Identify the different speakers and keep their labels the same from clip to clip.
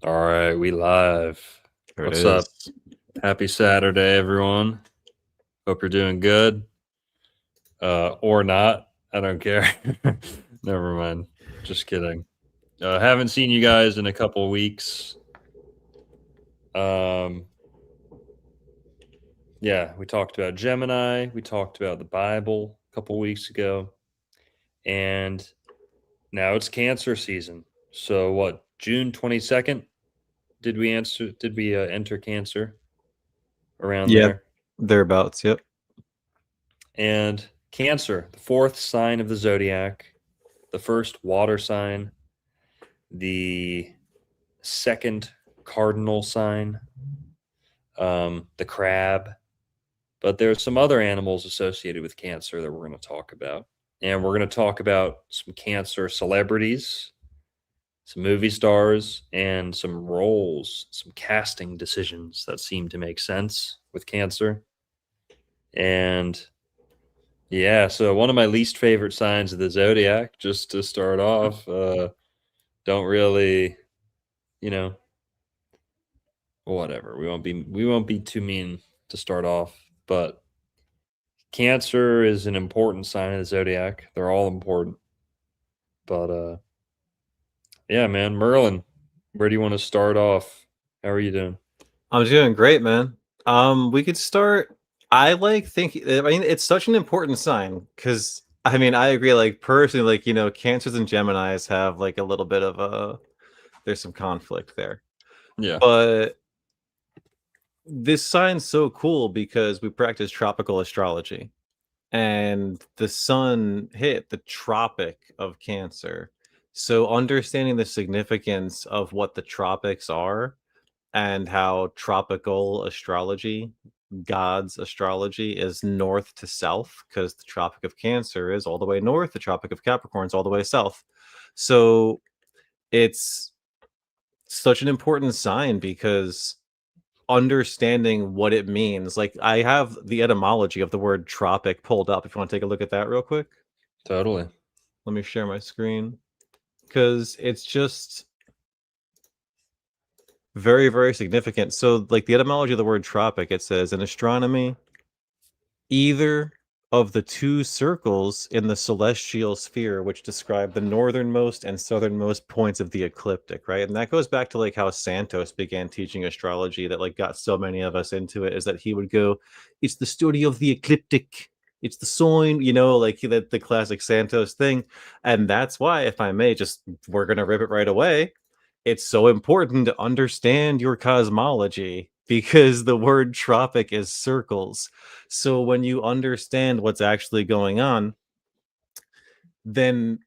Speaker 1: All right, we live.
Speaker 2: There it
Speaker 1: What's up?
Speaker 2: is.
Speaker 1: Happy Saturday, everyone. Hope you're doing good. Or not. I don't care. Never mind. Just kidding. Haven't seen you guys in a couple weeks. Um, yeah, we talked about Gemini. We talked about the Bible a couple weeks ago, and now it's Cancer season. So what? June 22nd? Did we answer? Did we enter Cancer around
Speaker 2: Yep,
Speaker 1: there?
Speaker 2: thereabouts. Yep.
Speaker 1: And Cancer, the fourth sign of the zodiac, the first water sign, the second cardinal sign, the crab. But there's some other animals associated with Cancer that we're going to talk about. And we're going to talk about some Cancer celebrities, some movie stars, and some roles, some casting decisions that seem to make sense with Cancer. And yeah, so one of my least favorite signs of the zodiac, just to start off, don't really, you know, whatever. We won't be too mean to start off, but Cancer is an important sign of the zodiac. They're all important. But yeah, man, Merlin, where do you want to start off? How are you doing?
Speaker 2: I'm doing great, man. We could start. I like thinking. I mean, it's such an important sign because I mean, I agree. Like personally, Cancers and Geminis have like a little bit of there's some conflict there,
Speaker 1: Yeah.
Speaker 2: but this sign's so cool because we practice tropical astrology, and the sun hit the tropic of Cancer. So understanding the significance of what the tropics are and how tropical astrology, God's astrology, is north to south because the Tropic of Cancer is all the way north, the Tropic of Capricorn is all the way south. So it's such an important sign because understanding what it means, like I have the etymology of the word tropic pulled up if you want to take a look at that real quick.
Speaker 1: Totally.
Speaker 2: Let me share my screen because it's just very, very significant. So, like the etymology of the word tropic, it says in astronomy, either of the two circles in the celestial sphere which describe the northernmost and southernmost points of the ecliptic, right? And that goes back to like how Santos began teaching astrology that like got so many of us into it, is that he would go, it's the study of the ecliptic, it's the sign, like the classic Santos thing. And that's why, if I may, just we're gonna rip it right away, it's so important to understand your cosmology because the word tropic is circles. So when you understand what's actually going on, then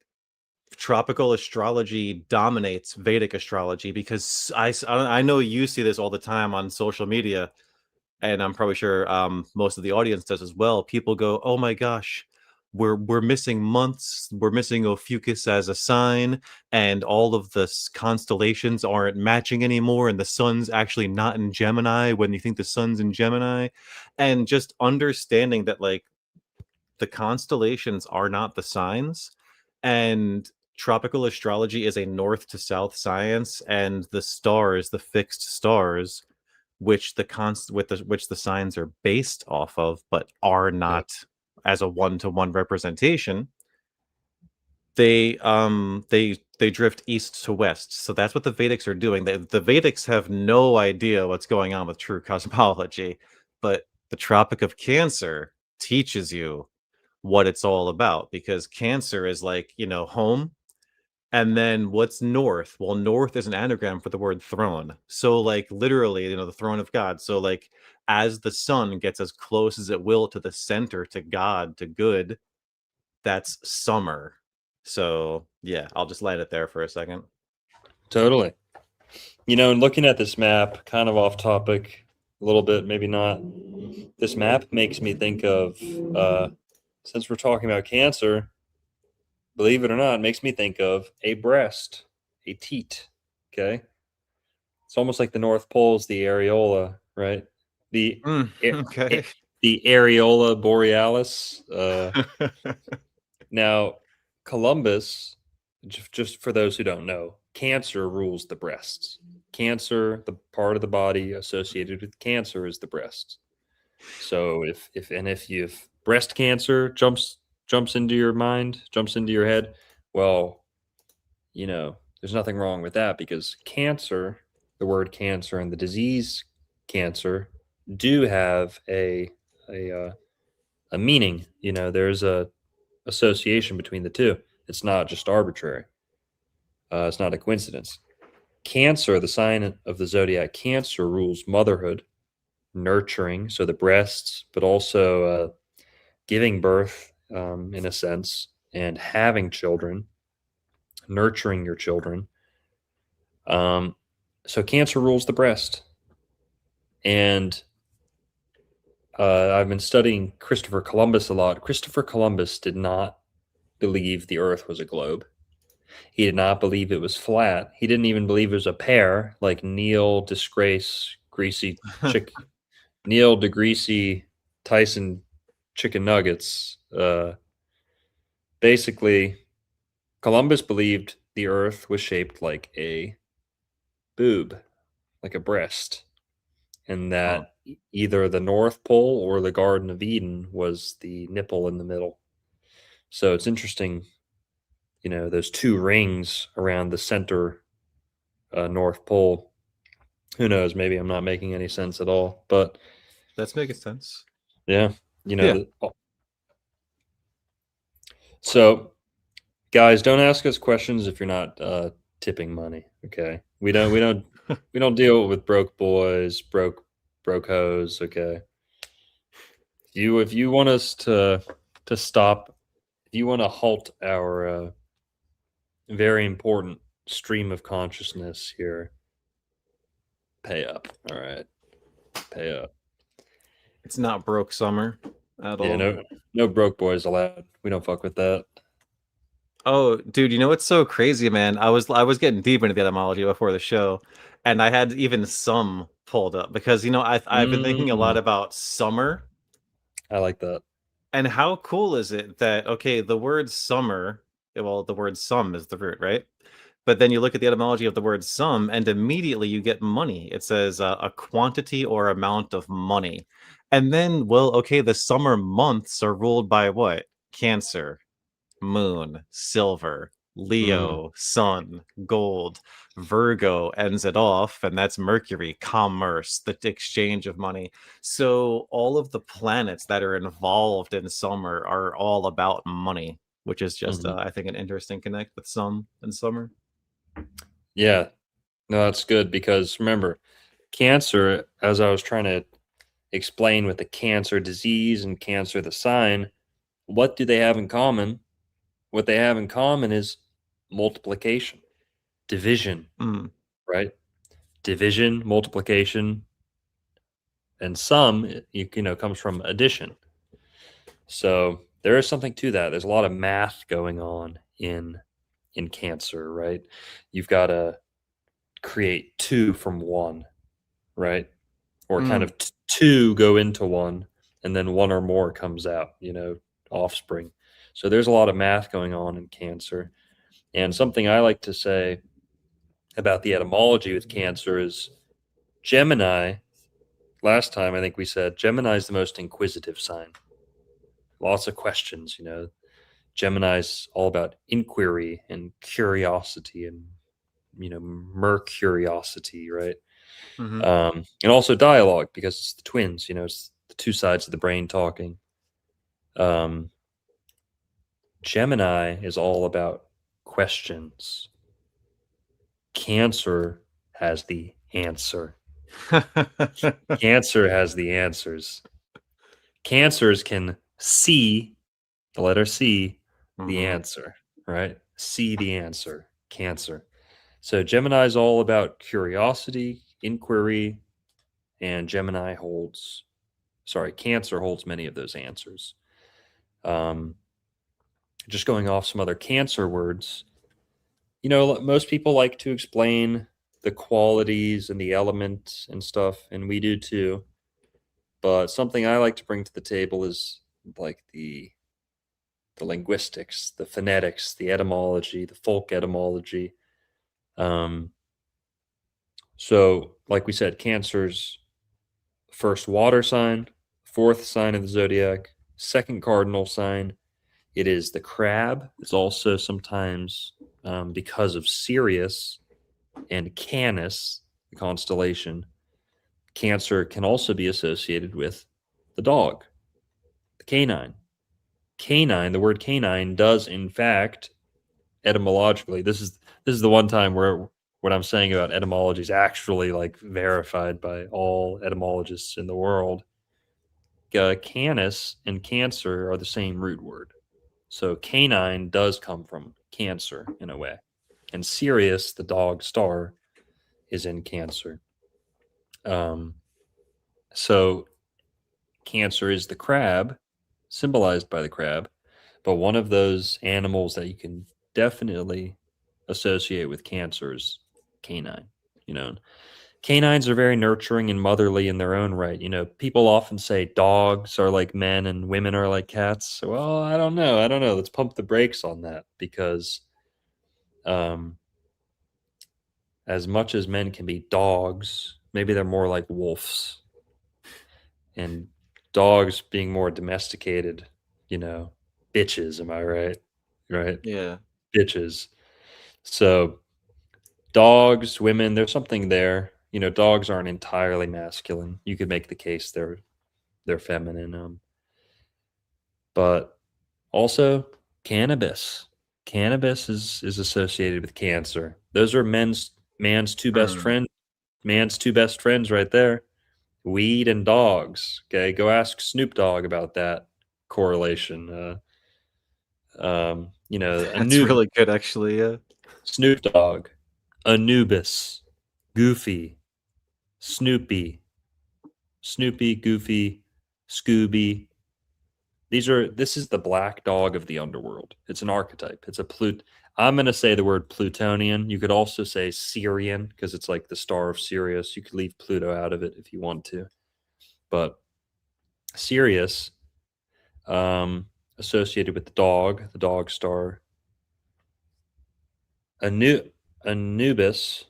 Speaker 2: tropical astrology dominates Vedic astrology because I know you see this all the time on social media, and I'm probably sure most of the audience does as well. People go, "Oh my gosh, we're missing months. We're missing Ophiuchus as a sign, and all of the constellations aren't matching anymore, and the sun's actually not in Gemini when you think the sun's in Gemini." And just understanding that, like, the constellations are not the signs, and tropical astrology is a north to south science, and the stars, the fixed stars, which which the signs are based off of, but are
Speaker 1: Yep.
Speaker 2: not as a one-to-one representation, they drift east to west. So that's what the Vedics are doing. The Vedics have no idea what's going on with true cosmology, but the Tropic of Cancer teaches you what it's all about, because Cancer is like, home. And then what's north? Well, north is an anagram for the word throne. So, like, literally, the throne of God. So, like, as the sun gets as close as it will to the center, to God, to good, that's summer. So, yeah, I'll just light it there for a second.
Speaker 1: Totally. And looking at this map, kind of off topic a little bit, maybe not. This map makes me think of, since we're talking about Cancer, believe it or not, it makes me think of a breast, a teat. Okay. It's almost like the North Pole is the areola, right? The
Speaker 2: Okay.
Speaker 1: the areola borealis. Now, Columbus, just for those who don't know, Cancer rules the breasts. Cancer, the part of the body associated with cancer, is the breast. So if breast cancer jumps into your mind, jumps into your head, well, there's nothing wrong with that, because cancer, the word cancer and the disease cancer, do have a a meaning. There's a association between the two. It's not just arbitrary. It's not a coincidence. Cancer, the sign of the zodiac Cancer, rules motherhood, nurturing, so the breasts, but also giving birth, in a sense, and having children, nurturing your children. Um, so Cancer rules the breast. And I've been studying Christopher Columbus a lot. Christopher Columbus did not believe the Earth was a globe. He did not believe it was flat. He didn't even believe it was a pear, like Neil deGreasy Tyson chicken nuggets. Basically, Columbus believed the Earth was shaped like a boob, like a breast, and
Speaker 2: Oh,
Speaker 1: that either the North Pole or the Garden of Eden was the nipple in the middle. So it's interesting, those two rings around the center North Pole. Who knows? Maybe I'm not making any sense at all. But
Speaker 2: that's making sense.
Speaker 1: yeah,
Speaker 2: Yeah.
Speaker 1: so guys, don't ask us questions if you're not tipping money. Okay, we don't deal with broke boys, broke hoes. Okay, if you want us to stop, if you want to halt our very important stream of consciousness here, pay up. All right, pay up.
Speaker 2: It's not broke summer at
Speaker 1: Yeah,
Speaker 2: all.
Speaker 1: no broke boys allowed. We don't fuck with that.
Speaker 2: Oh, dude, you know what's so crazy, man? I was getting deep into the etymology before the show, and I had even some pulled up because I've been thinking a lot
Speaker 1: Mm,
Speaker 2: about summer.
Speaker 1: I like that.
Speaker 2: And how cool is it that, okay, the word summer, well, the word sum is the root, right? But then you look at the etymology of the word sum, and immediately you get money. It says a quantity or amount of money. And then, well, okay, the summer months are ruled by what? Cancer, Moon, Silver,
Speaker 1: Mm,
Speaker 2: Leo, Sun, Gold. Virgo ends it off, and that's Mercury, commerce, the exchange of money. So all of the planets that are involved in summer are all about money, which is just,
Speaker 1: mhm.
Speaker 2: I think, an interesting connect with sun and summer.
Speaker 1: Yeah, no, that's good, because remember, cancer, as I was trying to explain with the cancer disease and cancer the sign, what do they have in common? What they have in common is multiplication, division,
Speaker 2: Mm,
Speaker 1: right? Division, multiplication, and sum, comes from addition. So there is something to that. There's a lot of math going on in cancer, right? You've got to create two from one, right? Or kind
Speaker 2: mm.
Speaker 1: of two go into one, and then one or more comes out, offspring. So there's a lot of math going on in cancer. And something I like to say about the etymology with cancer is Gemini. Last time, I think we said Gemini is the most inquisitive sign. Lots of questions, Gemini's all about inquiry and curiosity and, mercuriosity, right?
Speaker 2: Hmm.
Speaker 1: And also dialogue, because it's the twins, it's the two sides of the brain talking. Um, Gemini is all about questions. Cancer has the answer. Cancer has the answers. Cancers can see the letter C, the
Speaker 2: Hmm.
Speaker 1: answer, right? See the answer. Cancer. So Gemini is all about curiosity, inquiry, and Cancer holds many of those answers. Um, just going off some other Cancer words, most people like to explain the qualities and the elements and stuff, and we do too. But something I like to bring to the table is like the linguistics, the phonetics, the etymology, the folk etymology. Um, So, like we said, Cancer's first water sign, fourth sign of the zodiac, second cardinal sign. It is the crab. It's also sometimes because of Sirius and Canis, the constellation. Cancer can also be associated with the dog, the canine. Canine, the word canine does in fact etymologically. This is the one time where what I'm saying about etymology is actually like verified by all etymologists in the world. Canis and cancer are the same root word. So canine does come from Cancer in a way. And Sirius, the dog star, is in Cancer. Um, so Cancer is the crab, symbolized by the crab, but one of those animals that you can definitely associate with Cancer is canine. You know, canines are very nurturing and motherly in their own right. You know, people often say dogs are like men and women are like cats. Well, I don't know. I don't know. Let's pump the brakes on that because um, as much as men can be dogs, maybe they're more like wolves. And dogs being more domesticated, you know, bitches, am I right? Right?
Speaker 2: Yeah.
Speaker 1: Bitches. So dogs, women, there's something there. You know, dogs aren't entirely masculine. You could make the case they're feminine. But also cannabis. Cannabis is associated with cancer. Those are man's two best
Speaker 2: Hmm.
Speaker 1: friends. Man's two best friends right there. Weed and dogs. Okay, go ask Snoop Dogg about that correlation. You know,
Speaker 2: That's really good, actually. Yeah.
Speaker 1: Snoop Dogg, Anubis, Goofy, Snoopy, Snoopy, Goofy, Scooby. This is the black dog of the underworld. It's an archetype. It's a I'm going to say the word Plutonian. You could also say Syrian because it's like the star of Sirius. You could leave Pluto out of it if you want to. But Sirius, associated with the dog star. Anubis.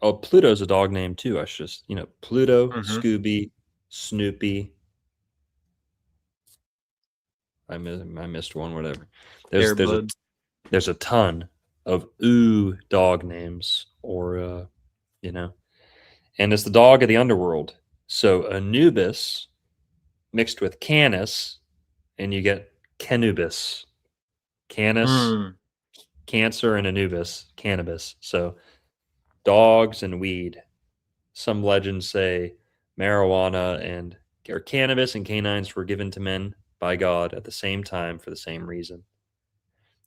Speaker 1: Oh, Pluto's a dog name too. I should just, Pluto,
Speaker 2: Hmm.
Speaker 1: Scooby, Snoopy. I missed one. Whatever. There's there's a
Speaker 2: Airbud.
Speaker 1: there's a ton of dog names, or you know, and it's the dog of the underworld. So Anubis mixed with Canis, and you get Canubis. Canis,
Speaker 2: Hmm.
Speaker 1: Cancer, and Anubis, cannabis. So dogs and weed. Some legends say marijuana and or cannabis and canines were given to men by God at the same time for the same reason.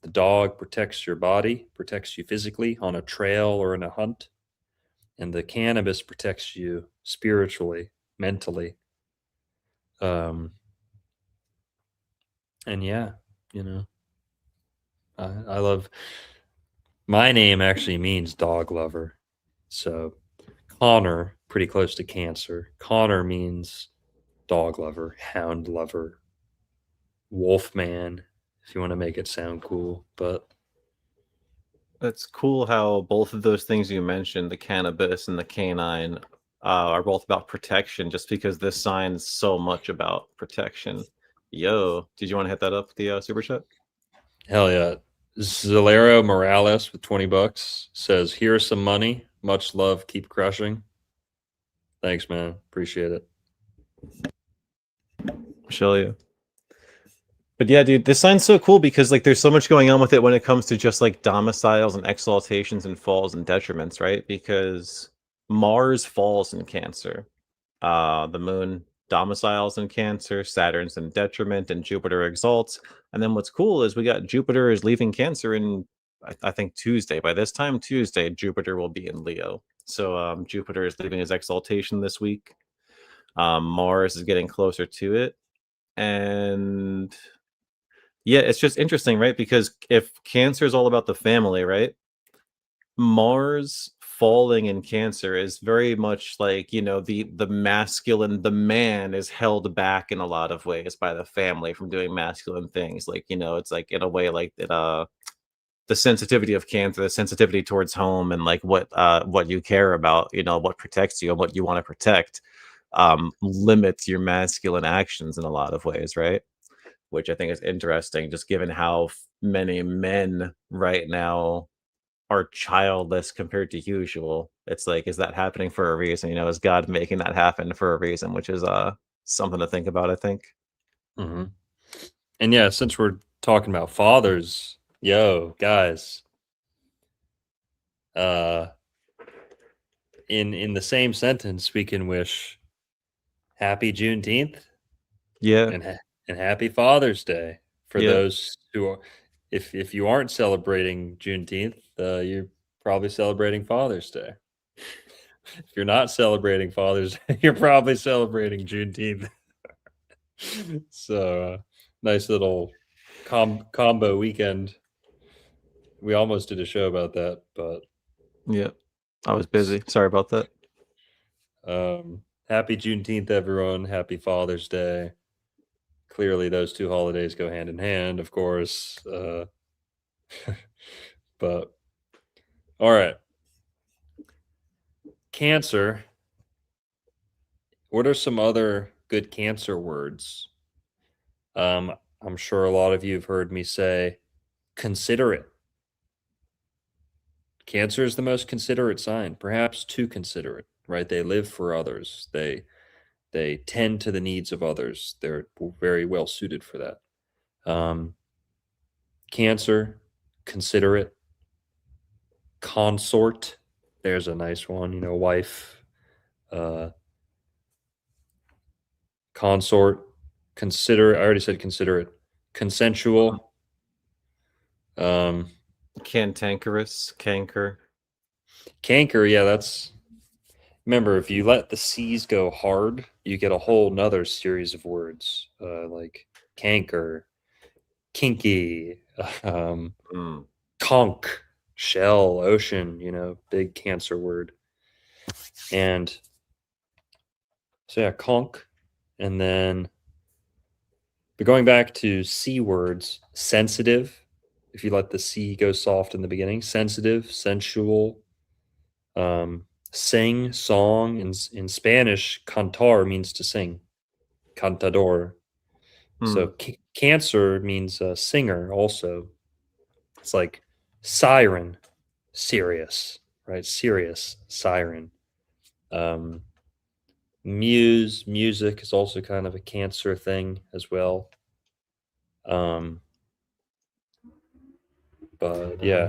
Speaker 1: The dog protects your body, protects you physically on a trail or in a hunt, and the cannabis protects you spiritually, mentally. Um, and yeah, you know, I love my name actually means dog lover. So Connor, pretty close to Cancer. Connor means dog lover, hound lover, wolfman, if you want to make it sound cool. But
Speaker 2: That's cool how both of those things you mentioned, the cannabis and the canine, are both about protection, just because this sign's so much about protection. Yo, did you want to hit that up, the super chat?
Speaker 1: hell yeah. Zalero Morales with 20 bucks says, "Here's some money. Much love. Keep crushing." Thanks, man. Appreciate it.
Speaker 2: Show you. But yeah, dude, this sign's so cool because like there's so much going on with it when it comes to just like domiciles and exaltations and falls and detriments, right? Because Mars falls in Cancer. The moon domiciles in Cancer, Saturn's in detriment, and Jupiter exalts. And then what's cool is we got Jupiter is leaving Cancer in I think Tuesday. By this time Tuesday, Jupiter will be in Leo. So Jupiter is leaving his exaltation this week. Mars is getting closer to it. And yeah, it's just interesting, right? Because if Cancer is all about the family, right? Mars falling in Cancer is very much like, the masculine, the man is held back in a lot of ways by the family from doing masculine things. Like, it's like in a way like that the sensitivity of Cancer, the sensitivity towards home, and like what you care about, what protects you and what you want to protect, limits your masculine actions in a lot of ways, right? Which I think is interesting, just given how many men right now are childless compared to usual. It's like, is that happening for a reason? Is God making that happen for a reason? Which is something to think about, I think.
Speaker 1: Hmm. And yeah, since we're talking about fathers, yo, guys, uh, in the same sentence, we can wish happy Juneteenth
Speaker 2: Yeah,
Speaker 1: and and happy Father's Day for
Speaker 2: yeah.
Speaker 1: those who are. If you aren't celebrating Juneteenth, you're probably celebrating Father's Day. If you're not celebrating Father's Day, you're probably celebrating Juneteenth. So, nice little combo weekend. We almost did a show about that, but
Speaker 2: Yeah. I was busy. Sorry about that.
Speaker 1: happy Juneteenth, everyone. Happy Father's Day. Clearly, those two holidays go hand in hand, of course. But all right, Cancer. What are some other good Cancer words? I'm sure a lot of you have heard me say considerate. Cancer is the most considerate sign, perhaps too considerate, right? They live for others. They tend to the needs of others. They're very well suited for that. Um, Cancer, considerate, consort. There's a nice one, wife, uh, consort, considerate. I already said considerate, consensual. Um,
Speaker 2: Cantankerous, canker.
Speaker 1: Canker, yeah, that's. Remember, if you let the C's go hard, you get a whole nother series of words like canker, kinky, um,
Speaker 2: Mm.
Speaker 1: conch, shell, ocean, big Cancer word. And so, yeah, conch. And then, but going back to C words, sensitive, if you let the C go soft in the beginning, sensitive, sensual, sing, song. In Spanish, cantar means to sing, cantador. So
Speaker 2: Mm.
Speaker 1: Cancer means singer also. It's like siren, Sirius, right? Sirius, siren. Um, music is also kind of a Cancer thing as well. Um, but yeah.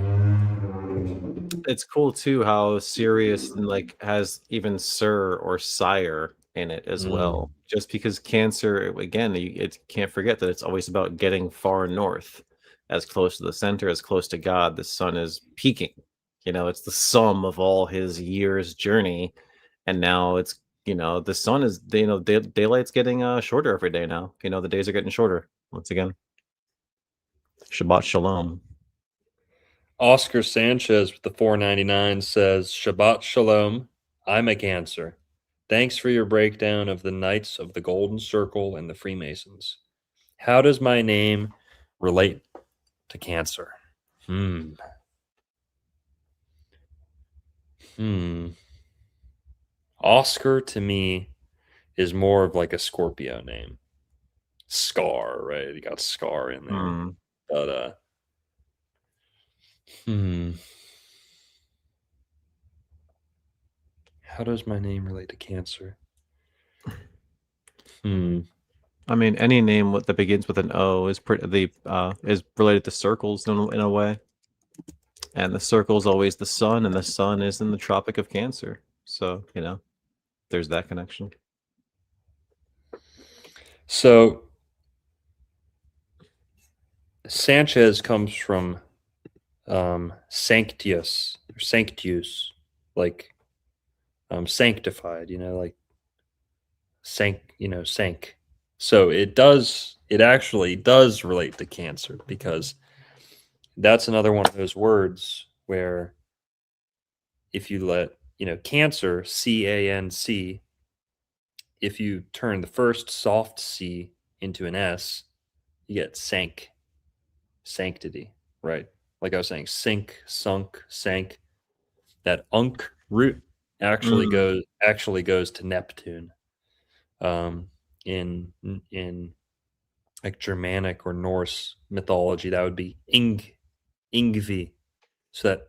Speaker 2: It's cool too how Sirius like has even Sir or Sire in it as
Speaker 1: Mm,
Speaker 2: well. Just because Cancer, again, it can't forget that it's always about getting far north, as close to the center, as close to God. The sun is peaking. It's the sum of all his years' journey, and now it's the sun is daylight's getting shorter every day now. The days are getting shorter once again. Shabbat shalom.
Speaker 1: Oscar Sanchez with the 499 says, Shabbat Shalom. I'm a Cancer. Thanks for your breakdown of the Knights of the Golden Circle and the Freemasons. How does my name relate to Cancer? Hmm. Hmm. Oscar to me is more of like a Scorpio name. Scar, right? You got Scar in there.
Speaker 2: Hmm.
Speaker 1: But hmm. How does my name relate to Cancer? Hmm.
Speaker 2: I mean, any name that begins with an O is is related to circles in a way, and the circle is always the sun, and the sun is in the Tropic of Cancer. So there's that connection.
Speaker 1: So Sanchez comes from sanctius or sanctius, like sanctified, like sank. So it actually does relate to Cancer because that's another one of those words where if you let, Cancer, Canc, if you turn the first soft C into an S, you get sanctity, right? like I was saying, sink, sunk, sank. That unk root actually
Speaker 2: Mm.
Speaker 1: goes to Neptune. Um, in like Germanic or Norse mythology, that would be Ingvi. So that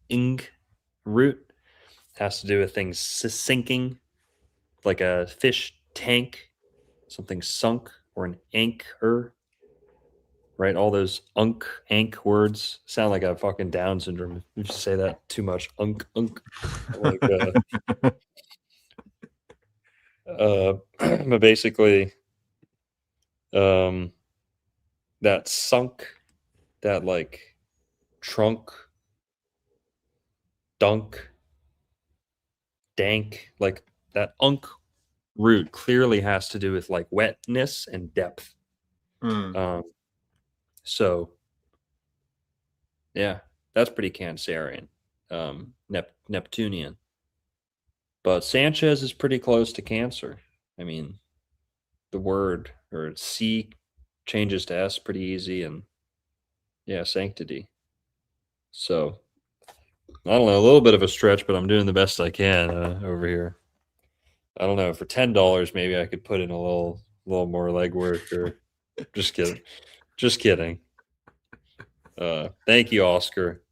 Speaker 1: ing root has to do with things sinking, like a fish tank, something sunk, or an anchor, right? All those ank words sound like a fucking Down syndrome. If you say that too much, unk. Like, but basically, um, that sunk, that like trunk, dunk, dank, like that unk root clearly has to do with like wetness and depth.
Speaker 2: Mm.
Speaker 1: Um, so yeah, that's pretty Cancerian, Neptunian. But Sanchez is pretty close to Cancer. I mean, the word or C changes to S pretty easy, and yeah, sanctity. So I don't know, a little bit of a stretch, but I'm doing the best I can over here. I don't know, for $10, maybe I could put in a little more legwork. Or just kidding, just kidding. Thank you, Oscar.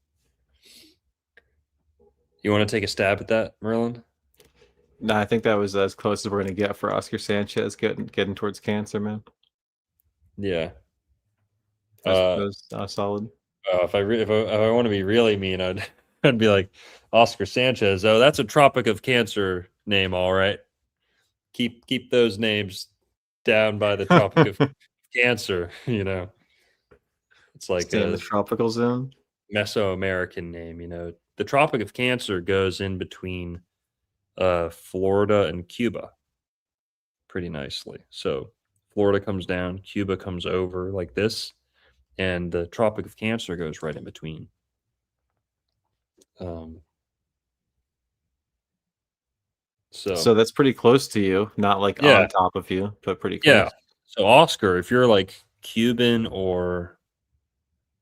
Speaker 1: You want to take a stab at that, Merlin?
Speaker 2: No, I think that was as close as we're gonna get for Oscar Sanchez getting towards Cancer, man.
Speaker 1: Yeah.
Speaker 2: That
Speaker 1: Uh,
Speaker 2: was solid.
Speaker 1: if I want to be really mean, I'd I'd be like Oscar Sanchez. Oh, that's a Tropic of Cancer name, all right. Keep those names down by the Tropic of Cancer. It's like
Speaker 2: Stay in the
Speaker 1: a
Speaker 2: tropical zone.
Speaker 1: Mesoamerican name. The Tropic of Cancer goes in between Florida and Cuba pretty nicely. So Florida comes down, Cuba comes over like this, and the Tropic of Cancer goes right in between. Um,
Speaker 2: So
Speaker 1: so
Speaker 2: that's pretty close to you, not like
Speaker 1: yeah,
Speaker 2: on top of you, but pretty
Speaker 1: yeah.
Speaker 2: close.
Speaker 1: So Oscar, if you're like Cuban or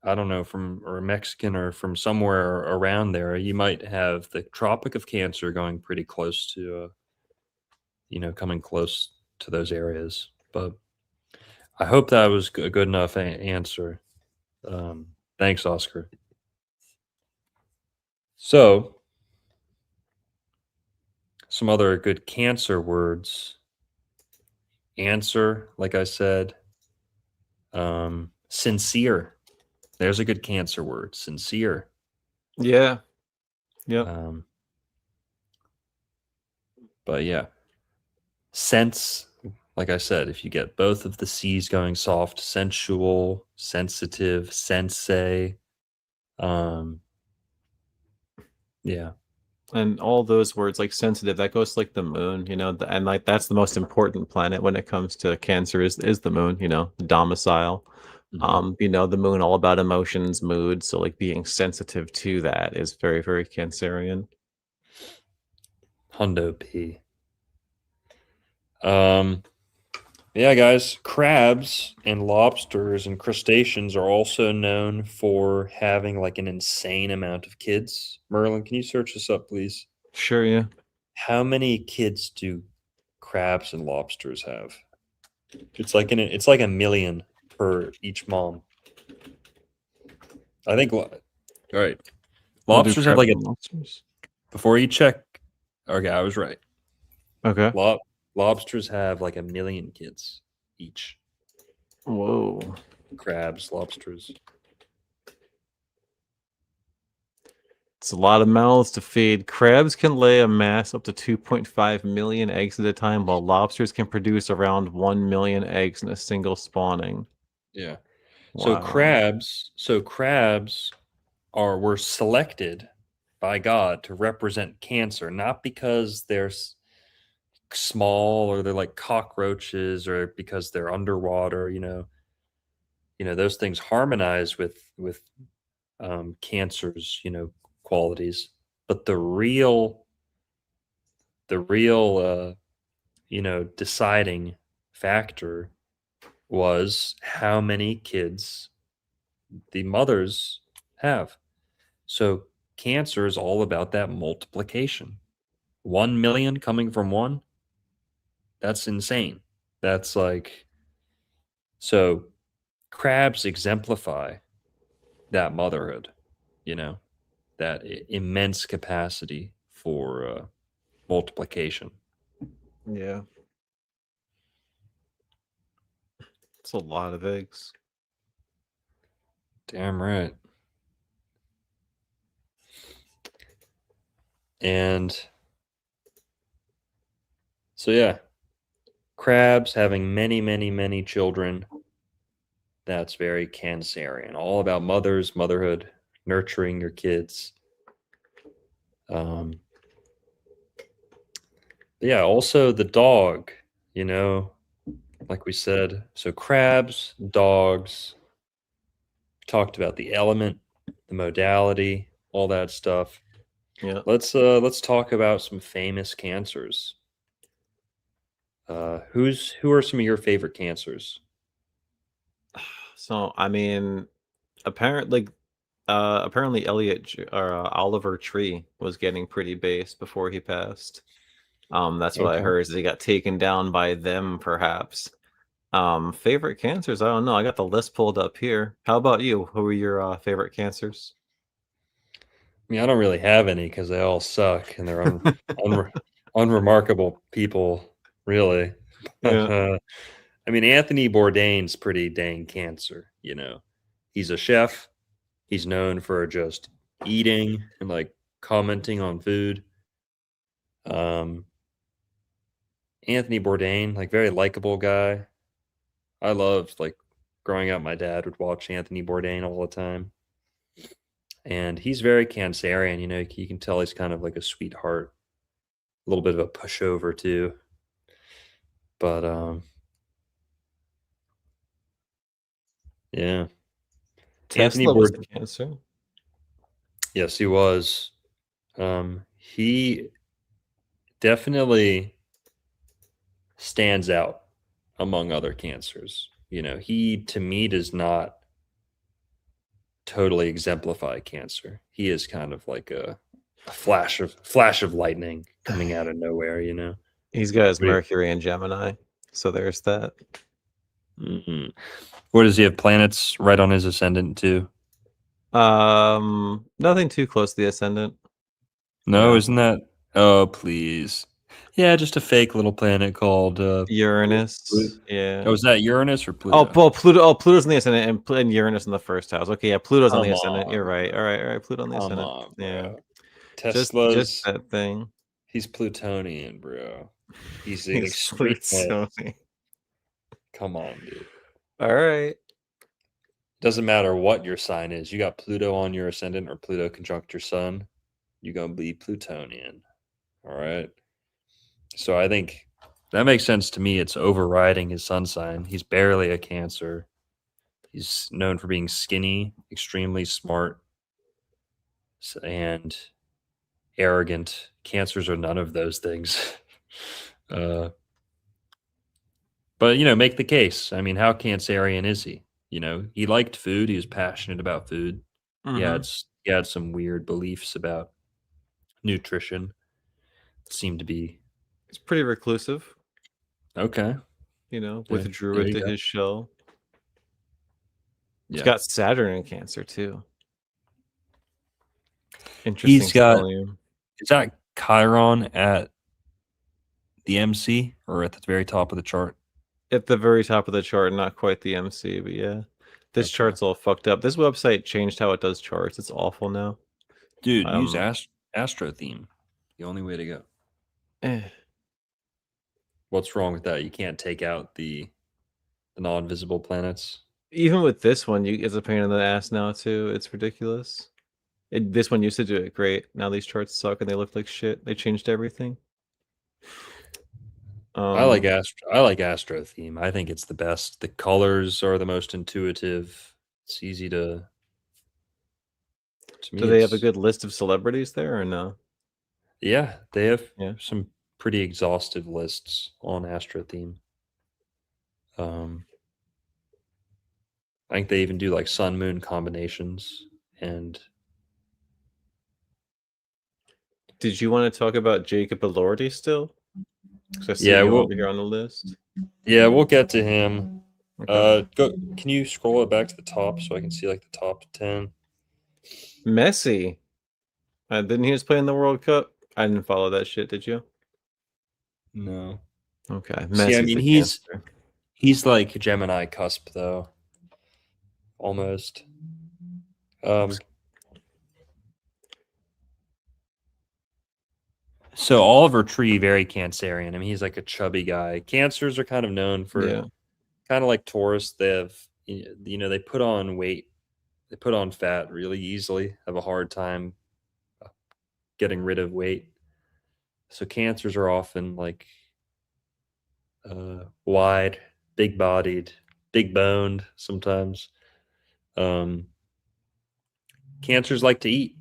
Speaker 1: I don't know from or Mexican or from somewhere around there, you might have the Tropic of Cancer going pretty close to coming close to those areas. But I hope that was a good enough answer. Thanks, Oscar. So some other good Cancer words. Answer, like I said. Sincere. There's a good Cancer word. Sincere.
Speaker 2: Yeah. Yep.
Speaker 1: Um, but yeah, sense. Like I said, if you get both of the C's going soft, sensual, sensitive, sensei. Um, yeah.
Speaker 2: And all those words like sensitive, that goes to like the moon, and like that's the most important planet when it comes to Cancer is the moon, the domicile.
Speaker 1: Mhm.
Speaker 2: The moon all about emotions, mood. So like being sensitive to that is very, very Cancerian.
Speaker 1: Hundo P. Um, yeah, guys, crabs and lobsters and crustaceans are also known for having like an insane amount of kids. Merlin, can you search this up, please?
Speaker 2: Sure, yeah.
Speaker 1: How many kids do crabs and lobsters have? It's like a million per each mom. I think. All right,
Speaker 2: We'll do
Speaker 1: lobsters have like
Speaker 2: crabs
Speaker 1: a.
Speaker 2: and lobsters.
Speaker 1: Before you check, okay, I was right.
Speaker 2: Okay.
Speaker 1: Lobsters have like a million kids each.
Speaker 2: Whoa.
Speaker 1: Crabs, lobsters.
Speaker 2: It's a lot of mouths to feed. Crabs can lay a mass up to 2.5 million eggs at a time, while lobsters can produce around 1 million eggs in a single spawning.
Speaker 1: Yeah. So
Speaker 2: Wow.
Speaker 1: crabs were selected by God to represent Cancer, not because they're small or they're like cockroaches or because they're underwater. Those things harmonize with Cancer's qualities, but the real deciding factor was how many kids the mothers have. So Cancer is all about that multiplication. 1 million coming from one, that's insane. That's like, so crabs exemplify that motherhood, you know, that immense capacity for multiplication.
Speaker 2: Yeah. It's a lot of eggs.
Speaker 1: Damn right. And so, yeah, crabs having many, many, many children. That's very Cancerian. All about mothers, motherhood, nurturing your kids. Um, yeah, also the dog, you know, like we said. So crabs, dogs, talked about the element, the modality, all that stuff.
Speaker 2: Yeah.
Speaker 1: Let's talk about some famous cancers. Who are some of your favorite cancers?
Speaker 2: So I mean, apparently Oliver Tree was getting pretty base before he passed. That's what I
Speaker 1: Okay.
Speaker 2: heard. Is he got taken down by them, perhaps. Favorite cancers? I don't know. I got the list pulled up here. How about you? Who are your favorite cancers?
Speaker 1: I mean, I don't really have any because they all suck and they're unremarkable people, really. But
Speaker 2: Yeah.
Speaker 1: I mean, Anthony Bourdain's pretty dang cancer. You know, he's a chef. He's known for just eating and like commenting on food. Um, Anthony Bourdain, like very likable guy. I loved like growing up. My dad would watch Anthony Bourdain all the time, and he's very Cancerian. You know, you can tell he's kind of like a sweetheart, a little bit of a pushover too. But yeah, Anthony
Speaker 2: Tesla was
Speaker 1: Bourdain.
Speaker 2: the cancer.
Speaker 1: Yes, he was. He definitely stands out among other cancers. You know, he to me does not totally exemplify cancer. He is kind of like a flash of lightning coming out of nowhere, you know.
Speaker 2: He's got his
Speaker 1: What, do
Speaker 2: Mercury and Gemini. So there's that.
Speaker 1: mhm. What does he have planets right on his ascendant too?
Speaker 2: Nothing too close to the ascendant.
Speaker 1: No,
Speaker 2: No.
Speaker 1: isn't that? Oh, please. Yeah, just a fake little planet called
Speaker 2: Uranus. Yeah.
Speaker 1: Oh, is that Uranus or
Speaker 2: Oh,
Speaker 1: Pluto?
Speaker 2: well, Pluto. Oh, Pluto's in the ascendant, and Uranus in the first house. Okay, yeah, Pluto's on the
Speaker 1: Come
Speaker 2: ascendant. You're
Speaker 1: on,
Speaker 2: right.
Speaker 1: bro.
Speaker 2: All right. Pluto on the
Speaker 1: Come
Speaker 2: ascendant.
Speaker 1: on,
Speaker 2: Yeah,
Speaker 1: bro.
Speaker 2: just
Speaker 1: Tesla's
Speaker 2: that thing.
Speaker 1: he's Plutonian, bro. He's an
Speaker 2: He's
Speaker 1: extremely.
Speaker 2: Plutonian.
Speaker 1: Come on, dude.
Speaker 2: All right.
Speaker 1: Doesn't matter what your sign is. You got Pluto on your ascendant or Pluto conjunct your sun, you're gonna be Plutonian. All right. So I think that makes sense to me. It's overriding his sun sign. He's barely a Cancer. He's known for being skinny, extremely smart, and arrogant. Cancers are none of those things. uh, but make the case. I mean, how Cancerian is he? He liked food. He was passionate about food.
Speaker 2: Mm-hmm.
Speaker 1: He had some weird beliefs about nutrition. Seemed to be
Speaker 2: He's pretty reclusive.
Speaker 1: okay. Yeah,
Speaker 2: Withdrew
Speaker 1: there you
Speaker 2: into
Speaker 1: go.
Speaker 2: his shell. He's
Speaker 1: Yeah,
Speaker 2: got Saturn in Cancer too. Interesting
Speaker 1: he's got.
Speaker 2: stellium.
Speaker 1: Is that Chiron at the MC or at the very top of the chart?
Speaker 2: At the very top of the chart, not quite the MC, but yeah. This
Speaker 1: Okay,
Speaker 2: chart's all fucked up. This website changed how it does charts. It's awful now.
Speaker 1: dude, use
Speaker 2: Um,
Speaker 1: Astro theme. The only way to go.
Speaker 2: eh.
Speaker 1: What's wrong with that? You can't take out the non-visible planets.
Speaker 2: Even with this one, it's a pain in the ass now too. It's ridiculous. This one used to do it great. Now these charts suck and they look like shit. They changed everything. Um,
Speaker 1: I like Astro theme. I think it's the best. The colors are the most intuitive. It's easy to
Speaker 2: do
Speaker 1: me.
Speaker 2: they have a
Speaker 1: It's
Speaker 2: good list of celebrities there or no?
Speaker 1: yeah, they have
Speaker 2: Yeah.
Speaker 1: some pretty exhaustive lists on Astro theme. Um, I think they even do like sun moon combinations And
Speaker 2: Did you want to talk about Jacob Elordi still? Because I see
Speaker 1: yeah,
Speaker 2: you over here on the list.
Speaker 1: we'll get to him.
Speaker 2: Okay.
Speaker 1: Can you scroll it back to the top so I can see like the top 10?
Speaker 2: Messi. Didn't he just play in the World Cup? I didn't follow that shit. Did you?
Speaker 1: No.
Speaker 2: Okay.
Speaker 1: See, I
Speaker 2: Messi's
Speaker 1: mean,
Speaker 2: a Cancer.
Speaker 1: he's like Gemini cusp though, almost. So Oliver Tree, very Cancerian. I mean, he's like a chubby guy. Cancers are kind of known for
Speaker 2: Yeah.
Speaker 1: kind of like Taurus. They have, they put on weight, they put on fat really easily. Have a hard time getting rid of weight. So cancers are often like wide, big bodied, big boned sometimes. Um, Cancers like to eat.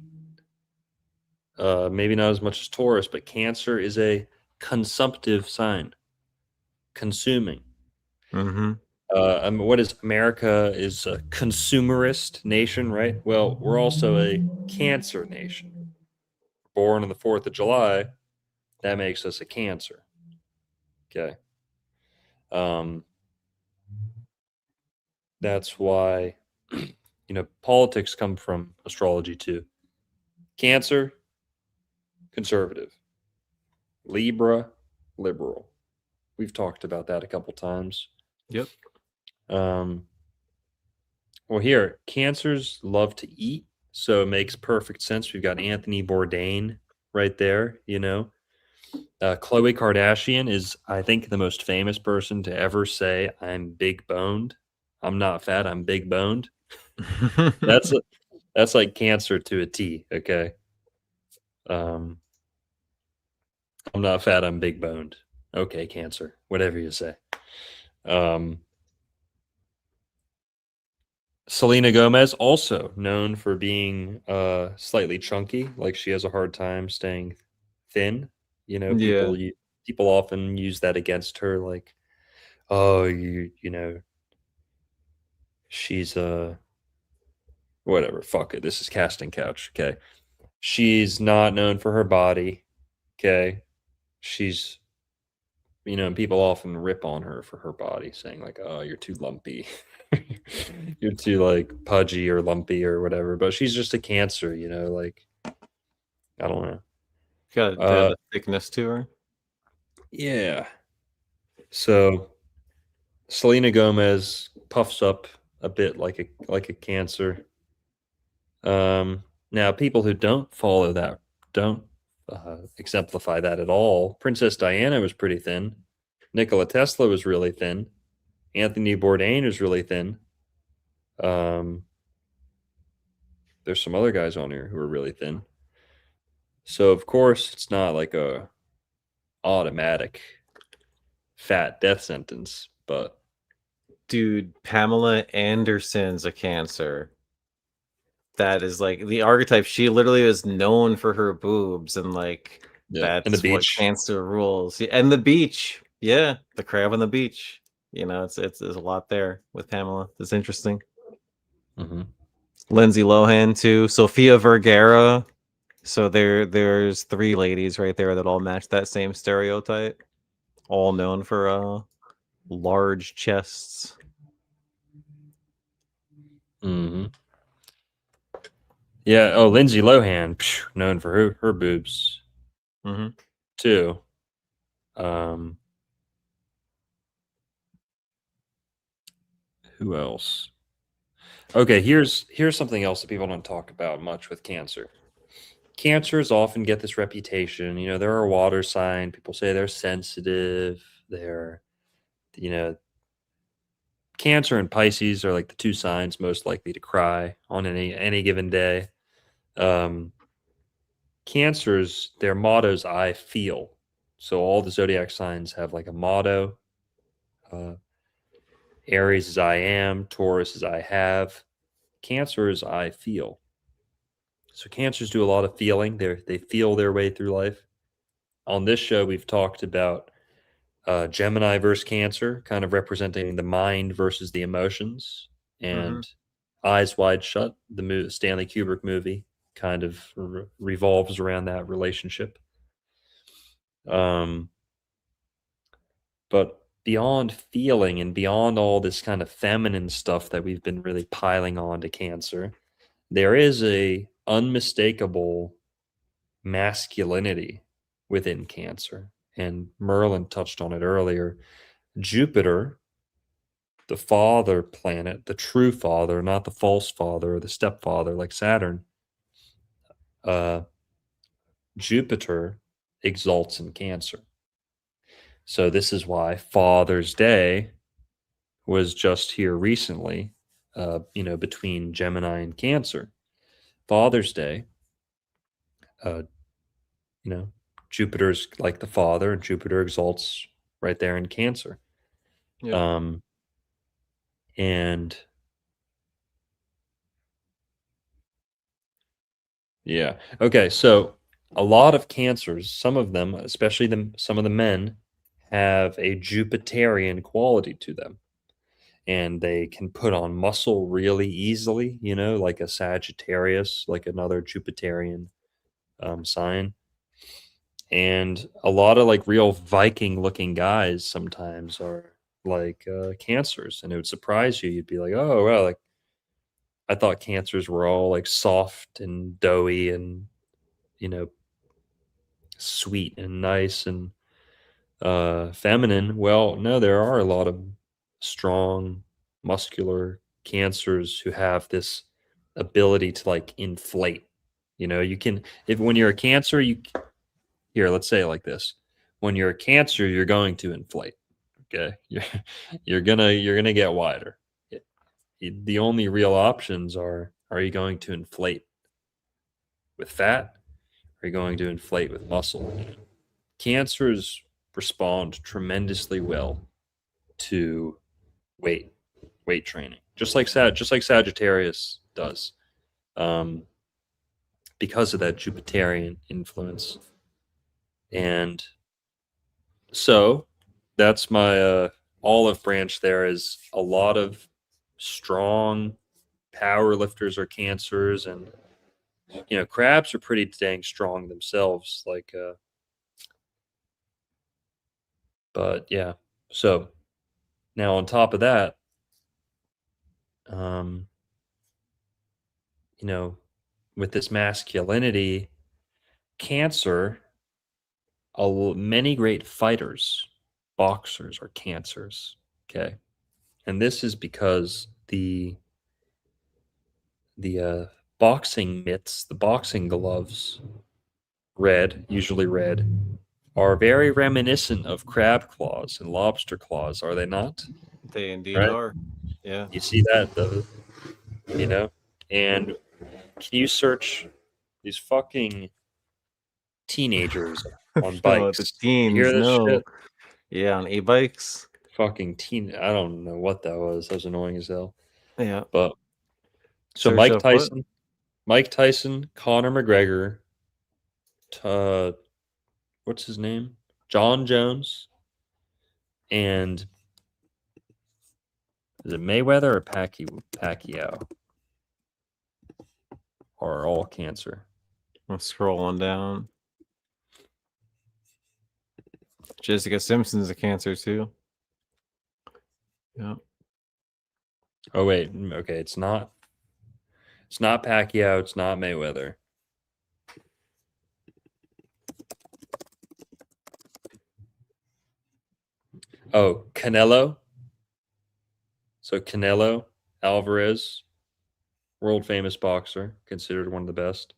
Speaker 1: Maybe not as much as Taurus, but Cancer is a consumptive sign, consuming.
Speaker 2: Mm-hmm.
Speaker 1: What is America is a consumerist nation, right? Well, we're also a Cancer nation. Born on the 4th of July, that makes us a Cancer. Okay. Um, that's why, politics come from astrology too. Cancer, conservative. Libra, liberal. We've talked about that a couple times.
Speaker 2: Yep.
Speaker 1: Um, well, here, cancers love to eat, so it makes perfect sense. We've got Anthony Bourdain right there, Khloe Kardashian is, I think, the most famous person to ever say, "I'm big boned. I'm not fat. I'm big boned." That's that's like cancer to a T. Okay, um, I'm not fat. I'm big boned. Okay, cancer. Whatever you say. Um, Selena Gomez, also known for being slightly chunky, like she has a hard time staying thin.
Speaker 2: Yeah.
Speaker 1: People often use that against her, like, oh, she's whatever. Fuck it. This is casting couch. Okay, she's not known for her body. Okay, she's and people often rip on her for her body, saying like, "Oh, you're too lumpy, you're too like pudgy or lumpy or whatever." But she's just a cancer, like I don't know.
Speaker 2: Got a bit of
Speaker 1: Uh,
Speaker 2: a thickness to her.
Speaker 1: yeah. So Selena Gomez puffs up a bit like a cancer. Now people who don't follow that don't exemplify that at all. Princess Diana was pretty thin. Nikola Tesla was really thin. Anthony Bourdain is really thin. Um, there's some other guys on here who are really thin. So of course it's not like a automatic fat death sentence, but
Speaker 2: Dude, Pamela Anderson's a Cancer. That is like the archetype. She literally is known for her boobs, and like
Speaker 1: yeah, and the
Speaker 2: that's what
Speaker 1: beach.
Speaker 2: Cancer rules. Yeah, and the beach. Yeah, the crab on the beach. It's there's a lot there with Pamela. It's interesting.
Speaker 1: Mm-hmm.
Speaker 2: Lindsay Lohan too. Sofia Vergara. So there's three ladies right there that all match that same stereotype. All known for large chests.
Speaker 1: Mm-hmm. Yeah. Oh, Lindsay Lohan, known for her boobs
Speaker 2: Mm-hmm.
Speaker 1: too. Um, who else? Okay, here's something else that people don't talk about much with cancer. Cancers often get this reputation. They're a water sign. People say they're sensitive. They're, you know, Cancer and Pisces are like the two signs most likely to cry on any given day. Um, Cancers, their mottos, I feel. So all the zodiac signs have like a motto. Uh, Aries is I am, Taurus is I have, Cancer is I feel. So cancers do a lot of feeling. They feel their way through life. On this show, we've talked about Gemini versus Cancer, kind of representing the mind versus the emotions.
Speaker 2: Mm-hmm.
Speaker 1: And Eyes Wide Shut, the Stanley Kubrick movie, kind of revolves around that relationship. But beyond feeling and beyond all this kind of feminine stuff that we've been really piling on to Cancer, there is a unmistakable masculinity within Cancer. And Merlin touched on it earlier. Jupiter, the father planet, the true father, not the false father or the stepfather like Saturn, Jupiter exalts in Cancer. So this is why Father's Day was just here recently, between Gemini and Cancer. Father's Day, uh, Jupiter's like the father, and Jupiter exalts right there in Cancer.
Speaker 2: Yep.
Speaker 1: And yeah, okay. So a lot of Cancers, some of them, especially some of the men, have a Jupiterian quality to them, and they can put on muscle really easily. Like a Sagittarius, like another Jupiterian sign. And a lot of like real Viking looking guys sometimes are like Cancers, and it would surprise you. You'd be like, oh well, like I thought Cancers were all like soft and doughy and you know sweet and nice and feminine. Well, no, there are a lot of strong, muscular Cancers who have this ability to like inflate. You can, if when you're a Cancer, here, let's say it like this. When you're a Cancer, you're going to inflate. Okay. You're gonna get wider. The only real options are you going to inflate with fat? Or are you going to inflate with muscle? Cancers respond tremendously well to weight training, just like Sagittarius does, because of that Jupiterian influence. And so that's my olive branch. There is a lot of strong power lifters or Cancers, and crabs are pretty dang strong themselves. But yeah. So now on top of that, um, with this masculinity, Cancer, many great fighters, boxers are Cancers. Okay. And this is because the boxing mitts, the boxing gloves, usually red, are very reminiscent of crab claws and lobster claws, are they not?
Speaker 2: They indeed
Speaker 1: Right?
Speaker 2: are. Yeah.
Speaker 1: You see that, though, And can you search these fucking teenagers on
Speaker 2: No, the
Speaker 1: bikes? You hear
Speaker 2: teens,
Speaker 1: this
Speaker 2: no.
Speaker 1: shit?
Speaker 2: Yeah, on e-bikes.
Speaker 1: Fucking teen. I don't know what that was. That was annoying as hell.
Speaker 2: Yeah.
Speaker 1: But so
Speaker 2: Search up what?
Speaker 1: Mike Tyson, Conor McGregor, what's his name? John Jones, and is it Mayweather or Pacquiao? Are all Cancer.
Speaker 2: I'm scrolling down. Jessica Simpson's a Cancer too. Yeah.
Speaker 1: Oh wait, okay, it's not. It's not Pacquiao. It's not Mayweather. Oh, Canelo. So Canelo Alvarez, world famous boxer, considered one of the best.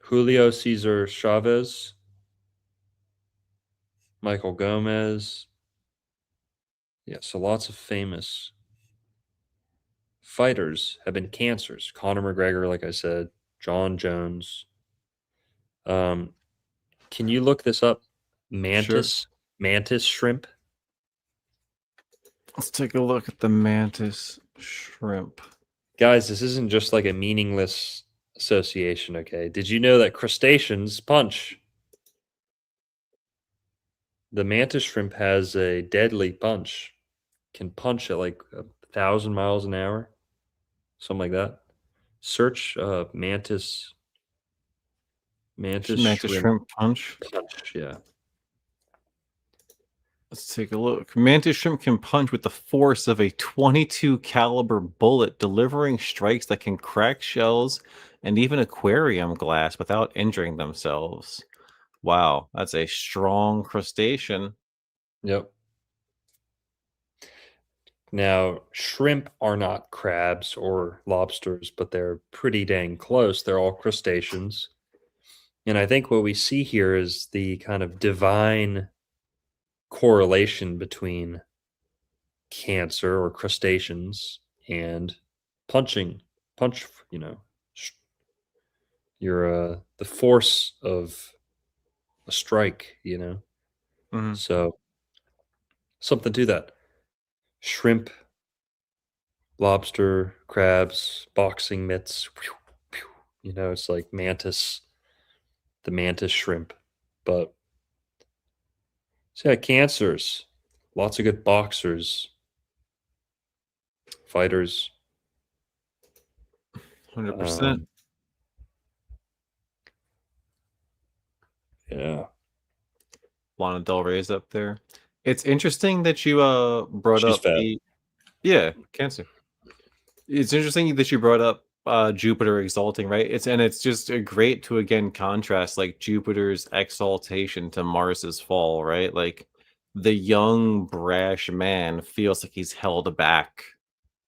Speaker 1: Julio Cesar Chavez, Michael Gomez. Yeah, so lots of famous fighters have been Cancers. Conor McGregor, like I said, John Jones. Can you look this up?
Speaker 2: Sure.
Speaker 1: Mantis shrimp.
Speaker 2: Let's take a look at the mantis shrimp.
Speaker 1: Guys, this isn't just like a meaningless association, okay? Did you know that crustaceans punch? The mantis shrimp has a deadly punch. can punch at like 1,000 miles an hour, something like that. Search mantis
Speaker 2: Mantis
Speaker 1: shrimp
Speaker 2: shrimp punch.
Speaker 1: punch. Yeah.
Speaker 2: Let's take a look. Mantis shrimp can punch with the force of a 22 caliber bullet, delivering strikes that can crack shells and even aquarium glass without injuring themselves. Wow, that's a strong crustacean.
Speaker 1: Yep. Now, shrimp are not crabs or lobsters, but they're pretty dang close. They're all crustaceans. And I think what we see here is the kind of divine correlation between cancer or crustaceans and punching punch, sh- your the force of a strike,
Speaker 2: Mhm.
Speaker 1: so something to that. Shrimp, lobster, crabs, boxing mitts, it's like the mantis shrimp. But so yeah, cancers, lots of good boxers, fighters.
Speaker 2: 100%.
Speaker 1: um yeah,
Speaker 2: Lana Del Rey's up there. It's interesting that you brought
Speaker 1: she's
Speaker 2: up
Speaker 1: fat.
Speaker 2: the yeah, Cancer. It's interesting that you brought up Jupiter exalting, right? It's just great to again contrast like Jupiter's exaltation to Mars's fall, right? Like the young brash man feels like he's held back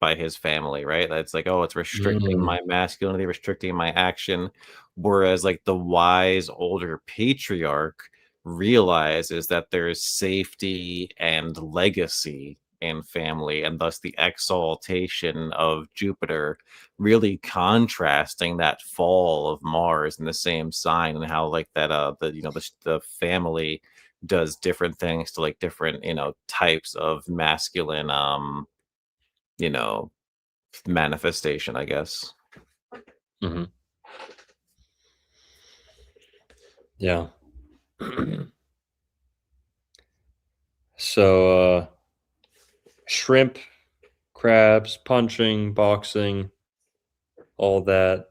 Speaker 2: by his family, right? That's like, oh, it's restricting
Speaker 1: Mm,
Speaker 2: my masculinity, restricting my action. Whereas like the wise older patriarch realizes that there's safety and legacy in family, and thus the exaltation of Jupiter really contrasting that fall of Mars in the same sign, and how like that the family does different things to like different types of masculine you know manifestation, I guess.
Speaker 1: mhm. Yeah. So shrimp, crabs, punching, boxing, all that.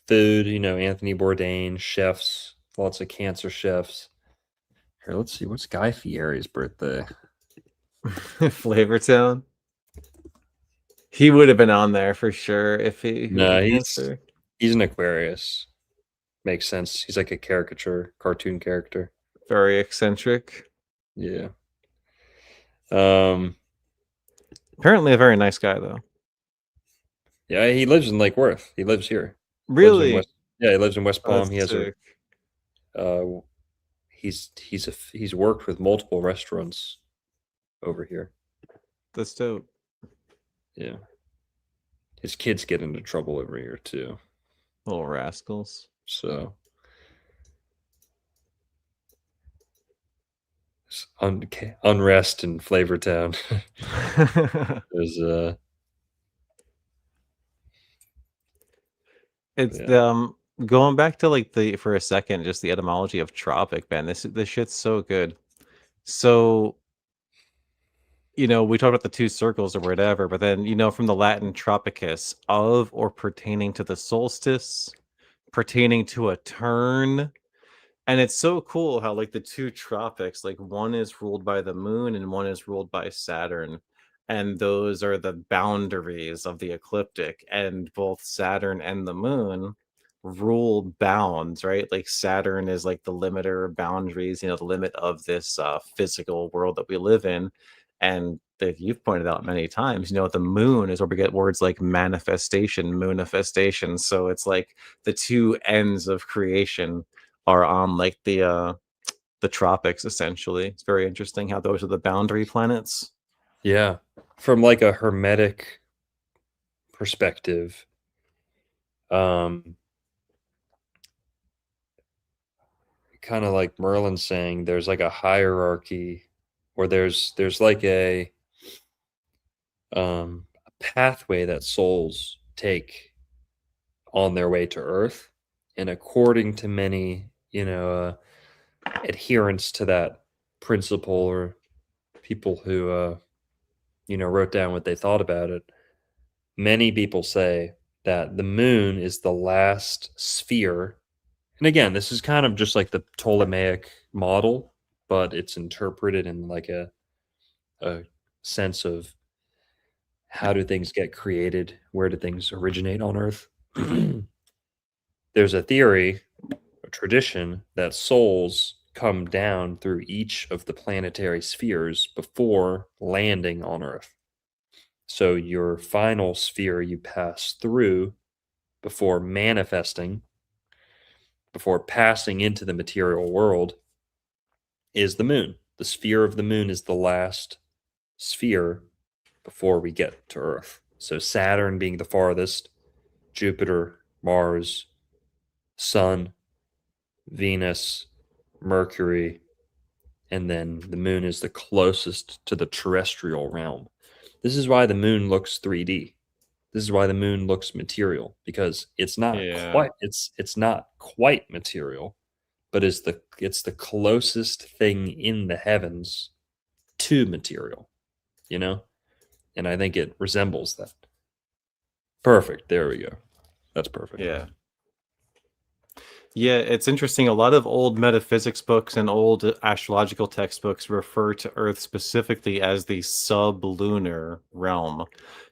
Speaker 1: Food, Anthony Bourdain, chefs, lots of cancer chefs. Here, let's see, what's Guy Fieri's birthday?
Speaker 2: Flavortown. He would have been on there for sure if he was a
Speaker 1: No,
Speaker 2: Cancer.
Speaker 1: he's an Aquarius. Makes sense. He's like a caricature, cartoon character.
Speaker 2: Very eccentric.
Speaker 1: Yeah. Um,
Speaker 2: Apparently a very nice guy though.
Speaker 1: yeah, he lives in Lake Worth. He lives here. Lives in
Speaker 2: Really?
Speaker 1: West Yeah, he lives in West
Speaker 2: Oh,
Speaker 1: Palm.
Speaker 2: that's
Speaker 1: He has a
Speaker 2: sick.
Speaker 1: uh he's worked with multiple restaurants over here.
Speaker 2: That's dope.
Speaker 1: Yeah. His kids get into trouble over here too.
Speaker 2: Little rascals.
Speaker 1: So unrest in Flavortown. There's
Speaker 2: It's
Speaker 1: yeah.
Speaker 2: the going back to like the for a second, just the etymology of tropic, man. This shit's so good. So, we talked about the two circles or whatever, but then, from the Latin tropicus, of or pertaining to the solstice, pertaining to a turn. And it's so cool how like the two tropics, like one is ruled by the moon and one is ruled by Saturn. And those are the boundaries of the ecliptic. And both Saturn and the moon rule bounds, right? Like Saturn is like the limiter, boundaries, the limit of this physical world that we live in. And that you've pointed out many times, the moon is where we get words like manifestation, moonifestation. So it's like the two ends of creation are on like the tropics essentially. It's very interesting how those are the boundary planets.
Speaker 1: Yeah. From like a hermetic perspective, um kind of like Merlin saying there's like a hierarchy, or there's like a pathway that souls take on their way to earth, and according to many adherents to that principle or people who wrote down what they thought about it. Many people say that the moon is the last sphere. And again, this is kind of just like the Ptolemaic model, but it's interpreted in like a sense of how do things get created? Where do things originate on Earth? There's a theory, a tradition, that souls come down through each of the planetary spheres before landing on Earth. So your final sphere you pass through before manifesting, before passing into the material world, is the moon. The sphere of the moon is the last sphere before we get to Earth. So Saturn being the farthest, Jupiter, Mars, Sun, Venus, Mercury, and then the moon is the closest to the terrestrial realm. This is why the moon looks 3D. This is why the moon looks material, because it's not
Speaker 2: Yeah.
Speaker 1: quite it's not quite material, but it's the closest thing in the heavens to material, you know? And I think it resembles that. Perfect. There we go. That's perfect.
Speaker 2: Yeah. Yeah, it's interesting. A lot of old metaphysics books and old astrological textbooks refer to Earth specifically as the sublunar realm.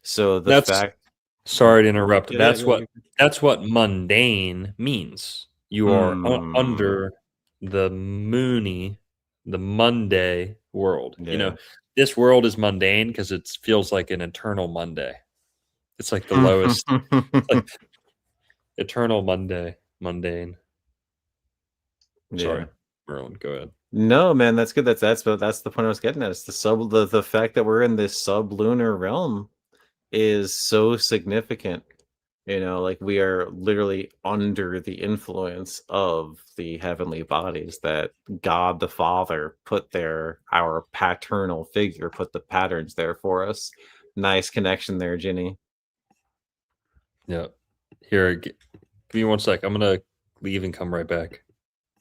Speaker 2: So the
Speaker 1: That's
Speaker 2: fact,
Speaker 1: sorry to interrupt.
Speaker 2: yeah, yeah, yeah.
Speaker 1: That's what mundane means. You are
Speaker 2: Hmm.
Speaker 1: under the moony, the Monday world.
Speaker 2: Yeah.
Speaker 1: This world is mundane because it feels like an eternal Monday. It's like the lowest, like eternal Monday, mundane.
Speaker 2: Yeah.
Speaker 1: Sorry, Merlin, go ahead.
Speaker 2: No, man, that's good. That's the point I was getting at. It's the fact that we're in this sublunar realm is so significant. Like we are literally under the influence of the heavenly bodies that God the Father put there, our paternal figure put the patterns there for us. Nice connection there, Ginny.
Speaker 1: Yeah. Here, give me 1 sec. I'm gonna leave and come right back.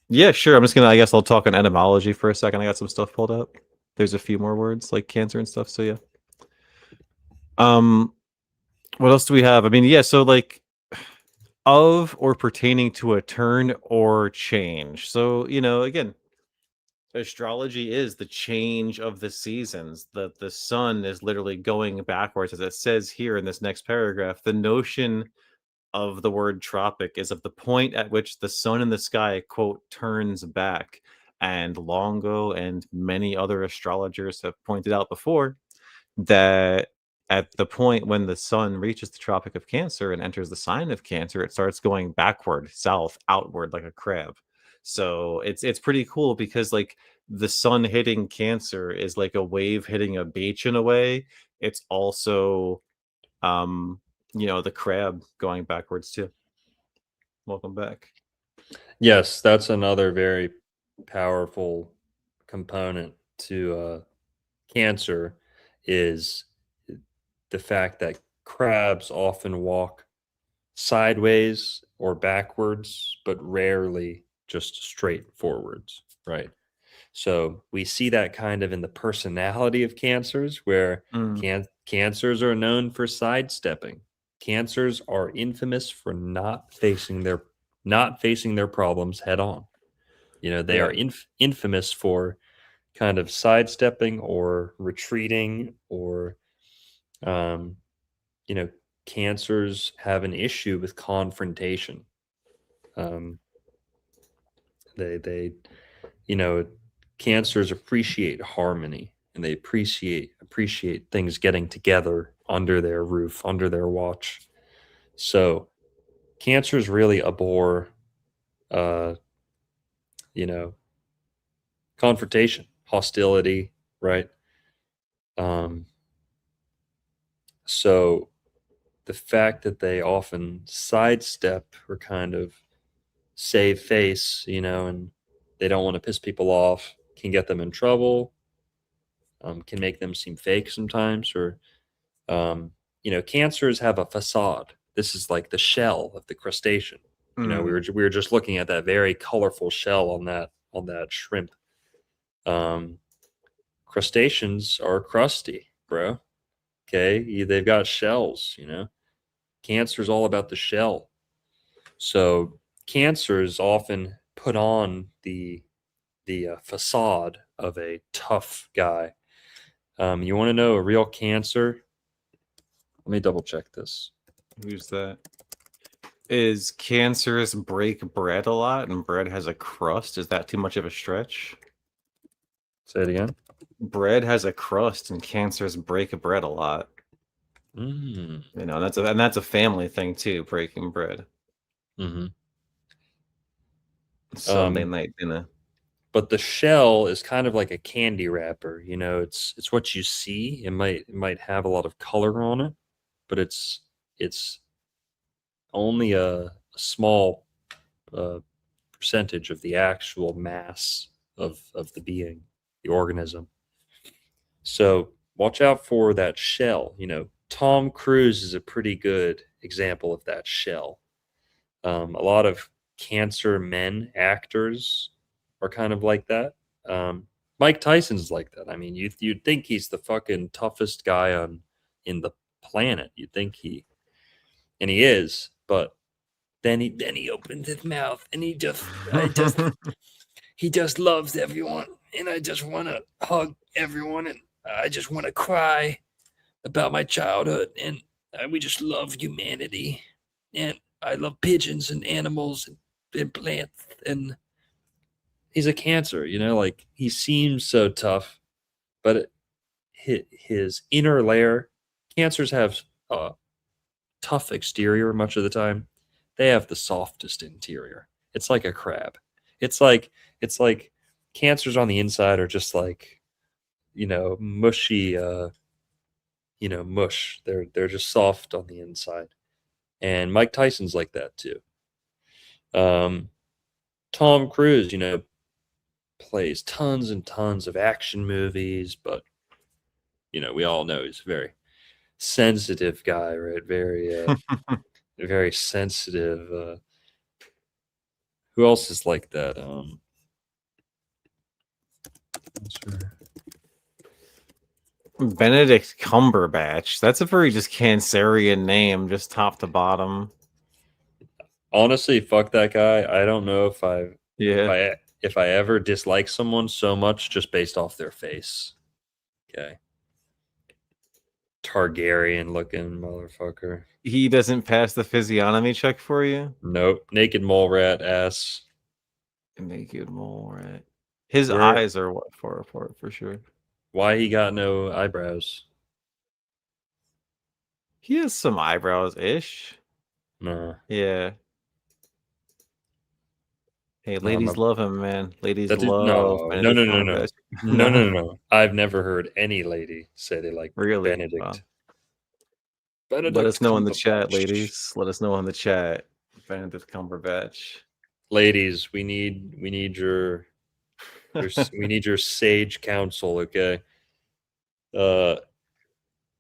Speaker 2: Yeah, sure. I guess I'll talk on etymology for a second. I got some stuff pulled up. There's a few more words like cancer and stuff. So yeah. Um, what else do we have? I mean, yeah, so like of or pertaining to a turn or change. So, again, astrology is the change of the seasons. The sun is literally going backwards, as it says here in this next paragraph. The notion of the word tropic is of the point at which the sun in the sky, quote, turns back. And Longo and many other astrologers have pointed out before that at the point when the sun reaches the Tropic of Cancer and enters the sign of Cancer, it starts going backward, south, outward like a crab. So it's pretty cool because like the sun hitting Cancer is like a wave hitting a beach in a way. It's also the crab going backwards too. Welcome back.
Speaker 1: Yes, that's another very powerful component to cancer is the fact that crabs often walk sideways or backwards, but rarely just straight forwards, right? So we see that kind of in the personality of cancers, where
Speaker 2: Mm,
Speaker 1: cancers are known for sidestepping. Cancers are infamous for not facing their problems head on. They
Speaker 2: yeah.
Speaker 1: are infamous for kind of sidestepping or retreating, or um, you know, cancers have an issue with confrontation. Um, they you know, cancers appreciate harmony, and they appreciate things getting together under their roof, under their watch. So cancers really abhor, uh, you know, confrontation, hostility, right? Um, so the fact that they often sidestep or kind of save face, and they don't want to piss people off, can get them in trouble, can make them seem fake sometimes, or cancers have a facade. This is like the shell of the crustacean. We
Speaker 2: Mm,
Speaker 1: were just looking at that very colorful shell on that shrimp. Um, crustaceans are crusty, bro. Okay, they've got shells. Cancer is all about the shell. So Cancer is often put on the facade of a tough guy. You want to know a real Cancer? Let me double check this.
Speaker 2: Who's that? Is cancerous break bread a lot and bread has a crust? Is that too much of a stretch?
Speaker 1: Say it again.
Speaker 2: Bread has a crust and cancers break bread a lot.
Speaker 1: Mm.
Speaker 2: That's a family thing too, breaking bread.
Speaker 1: Mm-hmm.
Speaker 2: Sunday night dinner.
Speaker 1: But the shell is kind of like a candy wrapper. It's what you see. It might have a lot of color on it, but it's only a small percentage of the actual mass of the being, the organism. So watch out for that shell. Tom Cruise is a pretty good example of that shell. A lot of Cancer men actors are kind of like that. Mike Tyson's like that. I mean, you'd think he's the fucking toughest guy in the planet. You'd think and he is, but then he opens his mouth and he just loves everyone, and I just want to hug everyone, and I just want to cry about my childhood, and we just love humanity, and I love pigeons and animals and plants, and he's a Cancer, like he seems so tough, but his inner layer, Cancers have a tough exterior much of the time. They have the softest interior. It's like a crab. It's like Cancers on the inside are just like, mushy, mush. They're just soft on the inside. And Mike Tyson's like that too. Um, Tom Cruise, plays tons and tons of action movies, but we all know he's a very sensitive guy, right? Very sensitive. Who else is like that?
Speaker 2: Benedict Cumberbatch. That's a very just Cancerian name, just top to bottom.
Speaker 1: Honestly, fuck that guy. I don't know if
Speaker 2: Yeah.
Speaker 1: if I ever dislike someone so much just based off their face. Okay. Targaryen looking motherfucker.
Speaker 2: He doesn't pass the physiognomy check for you?
Speaker 1: Nope. Naked mole rat ass.
Speaker 2: Naked mole rat. His
Speaker 1: Where
Speaker 2: eyes are what for sure.
Speaker 1: why he got no eyebrows?
Speaker 2: He has some eyebrows ish.
Speaker 1: No.
Speaker 2: Yeah. Hey,
Speaker 1: No,
Speaker 2: ladies love him, man. Ladies
Speaker 1: that is
Speaker 2: love
Speaker 1: no, no,
Speaker 2: Benedict
Speaker 1: no, no, no.
Speaker 2: Cumberbatch.
Speaker 1: No, no, no, no. I've never heard any lady say they like
Speaker 2: Really?
Speaker 1: Benedict.
Speaker 2: Wow. Let us
Speaker 1: Benedict
Speaker 2: know in the chat,
Speaker 1: Cumberbatch.
Speaker 2: ladies. Let us know in the chat. Benedict Cumberbatch.
Speaker 1: Ladies, we need we need your sage counsel, okay? Uh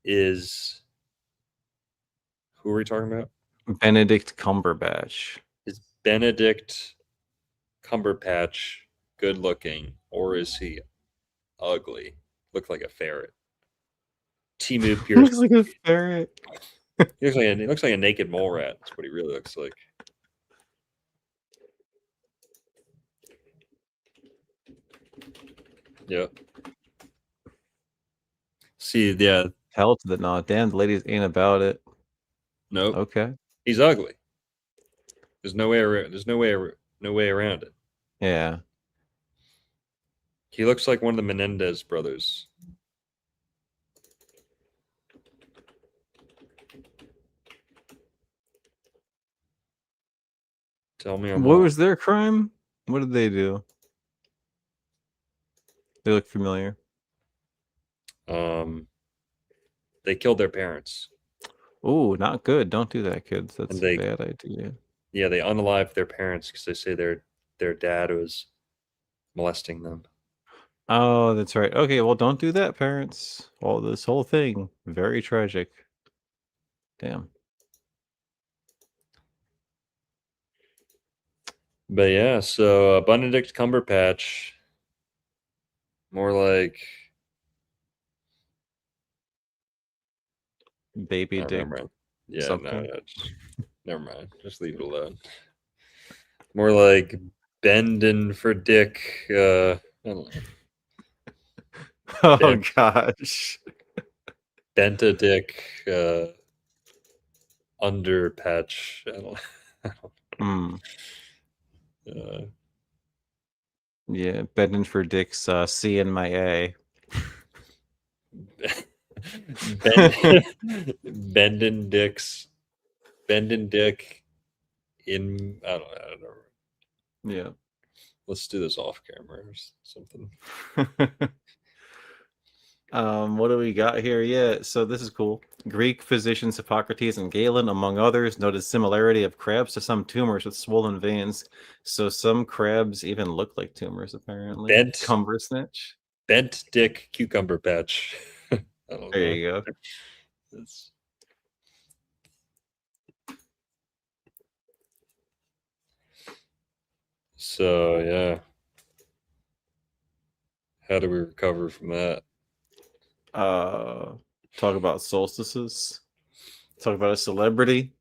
Speaker 1: is who are we talking about?
Speaker 2: Benedict Cumberbatch.
Speaker 1: Is Benedict Cumberpatch good looking or is he ugly? Look like a ferret. Timu Pierce.
Speaker 2: Looks like a ferret.
Speaker 1: He looks like a naked mole rat. That's what he really looks like. Yeah. See, yeah,
Speaker 2: Hell to the no. Damn, the ladies ain't about it.
Speaker 1: nope.
Speaker 2: Okay.
Speaker 1: He's ugly. There's no way around. No way around it.
Speaker 2: Yeah.
Speaker 1: He looks like one of the Menendez brothers. Tell me I'm
Speaker 2: What
Speaker 1: wrong.
Speaker 2: was their crime? What did they do? They look familiar.
Speaker 1: They killed their parents.
Speaker 2: Oh, not good. Don't do that, kids. That's
Speaker 1: And
Speaker 2: a
Speaker 1: they
Speaker 2: bad idea.
Speaker 1: Yeah, they unalived their parents because they say their dad was molesting them.
Speaker 2: Oh, that's right. Okay, well, don't do that, parents. Well, this whole thing, very tragic. Damn.
Speaker 1: But yeah, so Benedict Cumberpatch, more like
Speaker 2: Baby
Speaker 1: Oh,
Speaker 2: dick
Speaker 1: never mind. Yeah,
Speaker 2: something.
Speaker 1: never mind. Just leave it alone. More like bending for dick. I don't know.
Speaker 2: Oh
Speaker 1: Bent,
Speaker 2: gosh.
Speaker 1: bent a dick. Under patch. I don't.
Speaker 2: Hmm.
Speaker 1: Uh,
Speaker 2: Yeah, bending for dicks. C in my A.
Speaker 1: bend, bending dicks. Bending dick. I don't know.
Speaker 2: Yeah.
Speaker 1: Let's do this off camera or something.
Speaker 2: What do we got here? Yeah, so this is cool. Greek physicians Hippocrates and Galen, among others, noted similarity of crabs to some tumors with swollen veins. So some crabs even look like tumors, apparently.
Speaker 1: Bent
Speaker 2: Cumber snitch.
Speaker 1: bent dick cucumber patch. I don't
Speaker 2: There
Speaker 1: know.
Speaker 2: you go.
Speaker 1: It's, so yeah. How do we recover from that?
Speaker 2: Talk about solstices. Talk about a celebrity.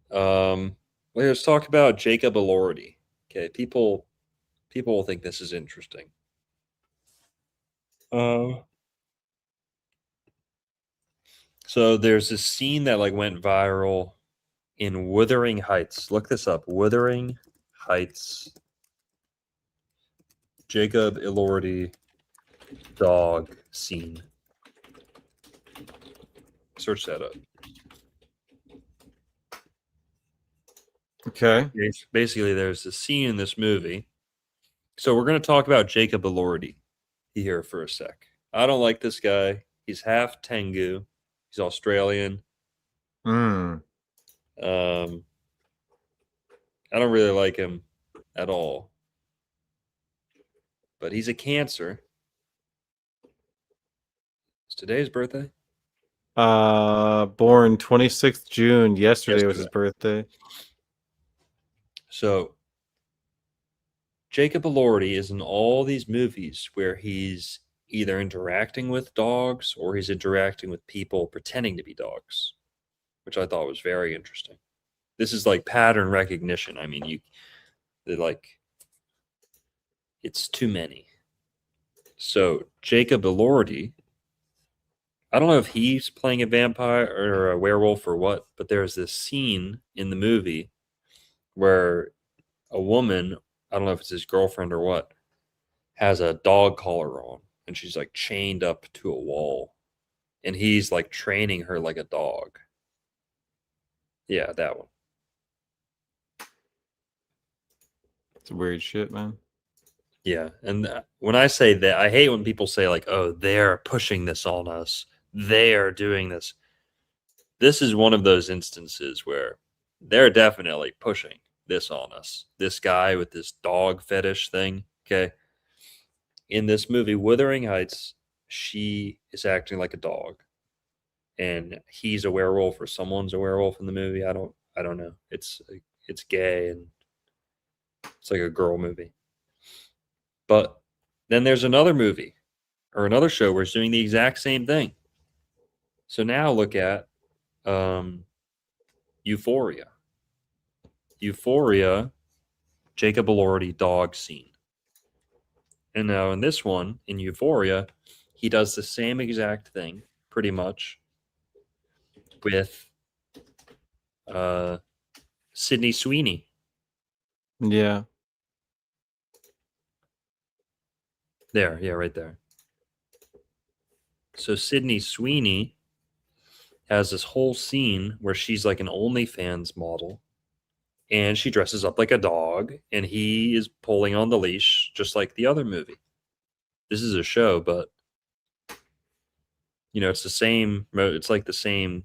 Speaker 1: Well, let's talk about Jacob Elordi. Okay, people will think this is interesting. Um, so there's this scene that like went viral in Wuthering Heights. Look this up. Wuthering Heights. Jacob Elordi dog scene. Search that up.
Speaker 2: Okay.
Speaker 1: Basically, there's a scene in this movie. So we're going to talk about Jacob Elordi here for a sec. I don't like this guy. He's half Tengu. He's Australian.
Speaker 2: Hmm.
Speaker 1: Um, I don't really like him at all. But he's a Cancer. It's today's birthday.
Speaker 2: Born 26th June. Yesterday was his
Speaker 1: Yesterday.
Speaker 2: birthday.
Speaker 1: So Jacob Elordi is in all these movies where he's either interacting with dogs or he's interacting with people pretending to be dogs, which I thought was very interesting. This is like pattern recognition. I mean, like it's too many. So Jacob Elordi, I don't know if he's playing a vampire or a werewolf or what, but there's this scene in the movie where a woman, I don't know if it's his girlfriend or what, has a dog collar on and she's like chained up to a wall and he's like training her like a dog. Yeah, that one.
Speaker 2: It's weird shit, man.
Speaker 1: Yeah. And when I say that, I hate when people say, like, oh, they're pushing this on us. They are doing this. This is one of those instances where they're definitely pushing this on us. This guy with this dog fetish thing. Okay. In this movie, Wuthering Heights, she is acting like a dog. And he's a werewolf or someone's a werewolf in the movie. I don't know. It's gay and it's like a girl movie. But then there's another movie or another show where it's doing the exact same thing. So now look at um, Euphoria. Euphoria, Jacob Elordi dog scene. And now in this one, in Euphoria, he does the same exact thing, pretty much, with Sydney Sweeney.
Speaker 2: Yeah.
Speaker 1: There, yeah, right there. So Sydney Sweeney has this whole scene where she's like an OnlyFans model and she dresses up like a dog and he is pulling on the leash just like the other movie. This is a show, but it's the same. It's like the same.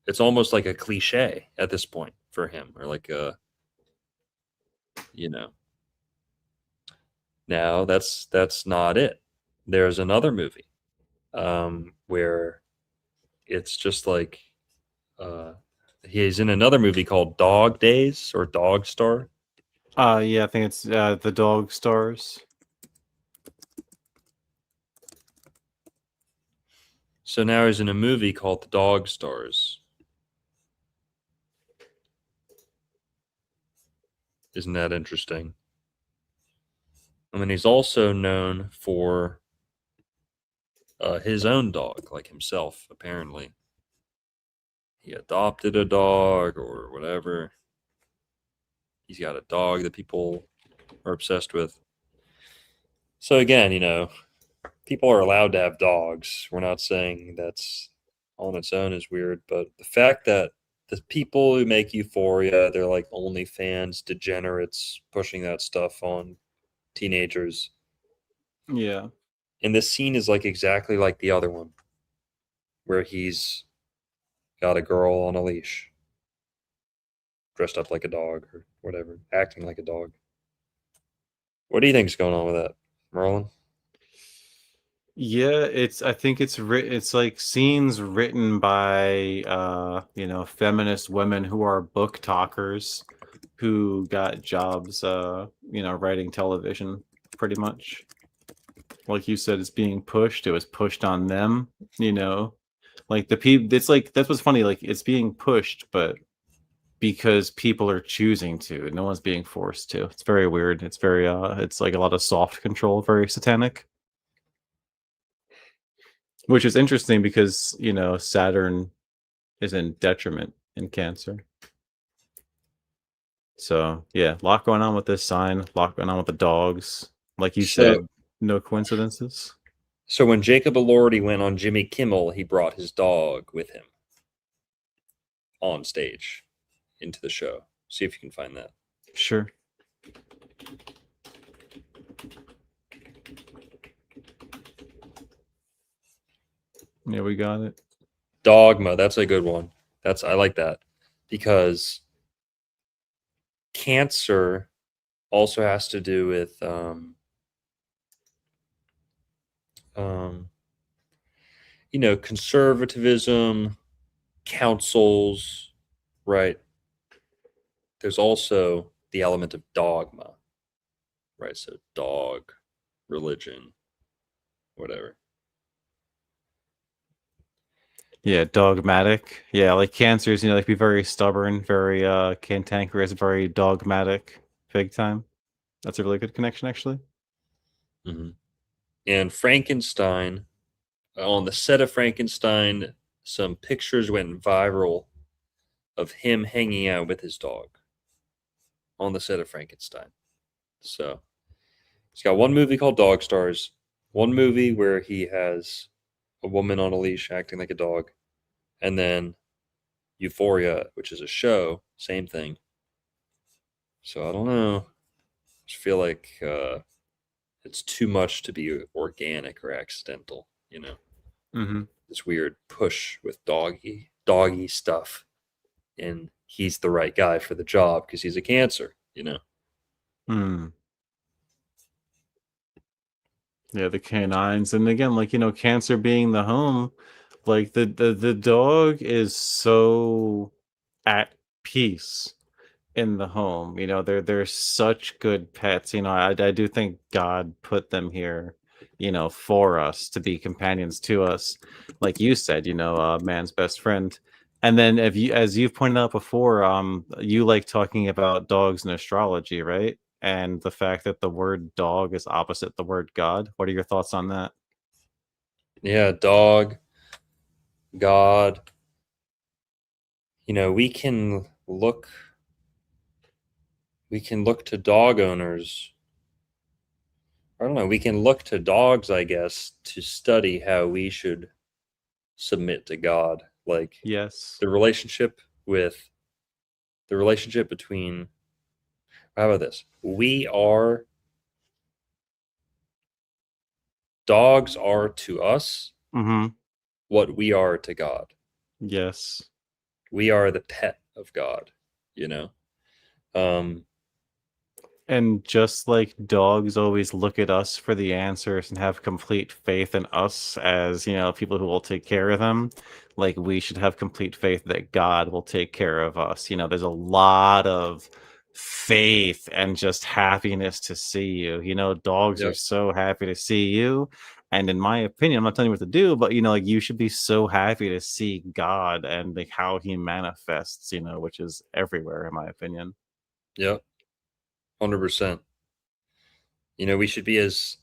Speaker 1: It's almost like a cliche at this point for him, or like a, you know. Now that's not it. There's another movie where it's just like he's in another movie called Dog Days or Dog Star.
Speaker 2: Yeah, I think it's the dog stars.
Speaker 1: So now he's in a movie called The Dog Stars. Isn't that interesting? I mean, he's also known for his own dog, like himself, apparently. He adopted a dog or whatever. He's got a dog that people are obsessed with. So again, people are allowed to have dogs. We're not saying that's on its own is weird, but the fact that the people who make Euphoria, they're like OnlyFans degenerates pushing that stuff on teenagers.
Speaker 2: Yeah.
Speaker 1: And this scene is like exactly like the other one, where he's got a girl on a leash, dressed up like a dog or whatever, acting like a dog. What do you think's going on with that, Merlin?
Speaker 2: Yeah, I think it's like scenes written by feminist women who are book talkers who got jobs writing television pretty much. Like you said, it's being pushed. It was pushed on them, Like the people it's like that's what's funny, like it's being pushed, but because people are choosing to. No one's being forced to. It's very weird. It's very it's like a lot of soft control, very satanic. Which is interesting because, Saturn is in detriment in Cancer. So, yeah, a lot going on with this sign, a lot going on with the dogs. Like you
Speaker 1: So,
Speaker 2: said, no coincidences.
Speaker 1: so when Jacob Elordi went on Jimmy Kimmel, he brought his dog with him on stage into the show. See if you can find that.
Speaker 2: Sure. Yeah, we got it.
Speaker 1: Dogma, that's a good one. I like that because Cancer also has to do with conservatism, councils, right? There's also the element of dogma, right? So dog, religion, whatever.
Speaker 2: Yeah, dogmatic. Yeah, like Cancers, like be very stubborn, very cantankerous, very dogmatic, big time. That's a really good connection, actually.
Speaker 1: Mm-hmm. And Frankenstein, on the set of Frankenstein, some pictures went viral of him hanging out with his dog on the set of Frankenstein. So he's got one movie called Dog Stars, one movie where he has a woman on a leash acting like a dog, and then Euphoria, which is a show, same thing. So I don't know. I just feel like it's too much to be organic or accidental,
Speaker 2: Mm-hmm.
Speaker 1: This weird push with doggy stuff, and he's the right guy for the job because he's a Cancer.
Speaker 2: Hmm. Yeah, the canines. And again, like, Cancer being the home, like the dog is so at peace in the home. They're such good pets. I do think God put them here, for us to be companions to us. Like you said, man's best friend. And then if you as you've pointed out before, you like talking about dogs and astrology, right? And the fact that the word dog is opposite the word God. What are your thoughts on that?
Speaker 1: Yeah, dog, God. We can look to dog owners. I don't know. We can look to dogs, I guess, to study how we should submit to God. Like
Speaker 2: Yes.
Speaker 1: the relationship with the relationship between. How about this? Dogs are to us
Speaker 2: Mm-hmm.
Speaker 1: what we are to God.
Speaker 2: Yes.
Speaker 1: We are the pet of God, you know. Um,
Speaker 2: And just like dogs always look at us for the answers and have complete faith in us as, people who will take care of them, like we should have complete faith that God will take care of us. There's a lot of faith and just happiness to see you. Dogs are
Speaker 1: yep.
Speaker 2: so happy to see you. And in my opinion, I'm not telling you what to do, but like you should be so happy to see God and like how he manifests, which is everywhere, in my opinion.
Speaker 1: Yep, 100%. We should be as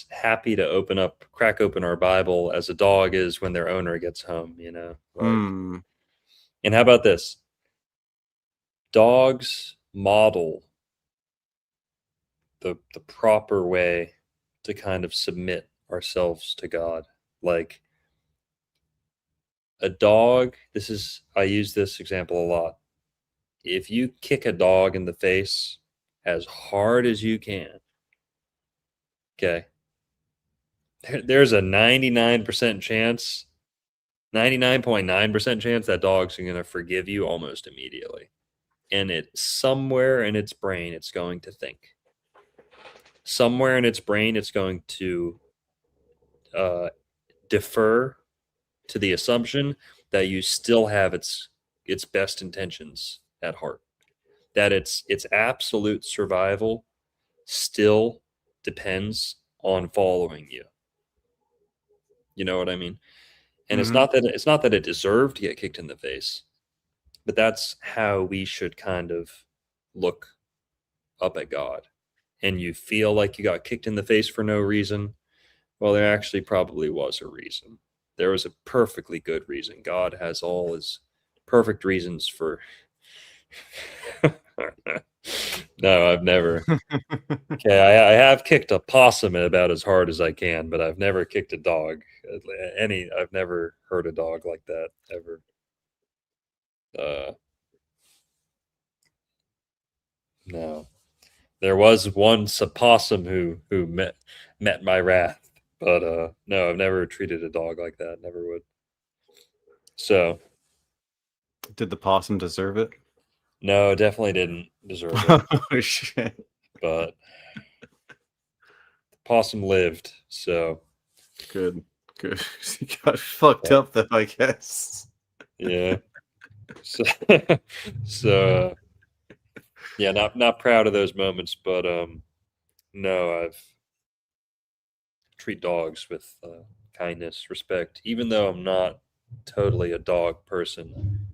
Speaker 1: happy to crack open our Bible as a dog is when their owner gets home.
Speaker 2: Hmm.
Speaker 1: And how about this? Dogs model the proper way to kind of submit ourselves to God. Like a dog, I use this example a lot. If you kick a dog in the face as hard as you can, okay, there's a 99% chance, 99.9% chance that dog's going to forgive you almost immediately. And somewhere in its brain, it's going to think. Somewhere in its brain, it's going to defer to the assumption that you still have its best intentions at heart, that its absolute survival still depends on following you. You know what I mean? And it's not that it deserved to get kicked in the face, but that's how we should kind of look up at God. And you feel like you got kicked in the face for no reason. Well, there actually probably was a reason. There was a perfectly good reason. God has all his perfect reasons for. No, I've never. Okay, I have kicked a possum about as hard as I can, but I've never kicked a dog. I've never hurt a dog like that ever. No, there was once a possum who met my wrath, but no, I've never treated a dog like that. Never would. So,
Speaker 2: Did the possum deserve it?
Speaker 1: no, definitely didn't deserve it.
Speaker 2: Oh shit!
Speaker 1: But the possum lived, so
Speaker 2: Good. He got fucked up though, I guess.
Speaker 1: yeah. So, so yeah, not proud of those moments, but no, I've treat dogs with kindness, respect, even though I'm not totally a dog person.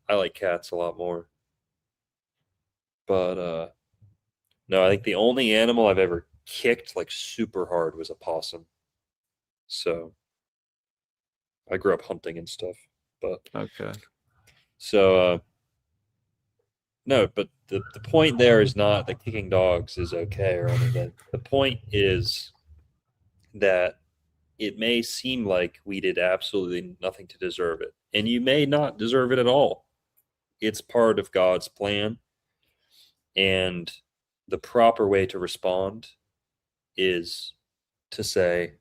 Speaker 1: I like cats a lot more. But no, I think the only animal I've ever kicked like super hard was a possum. So I grew up hunting and stuff. But
Speaker 2: Okay.
Speaker 1: so no, but the point there is not that kicking dogs is okay or anything. The point is that it may seem like we did absolutely nothing to deserve it. And you may not deserve it at all. It's part of God's plan. And the proper way to respond is to say,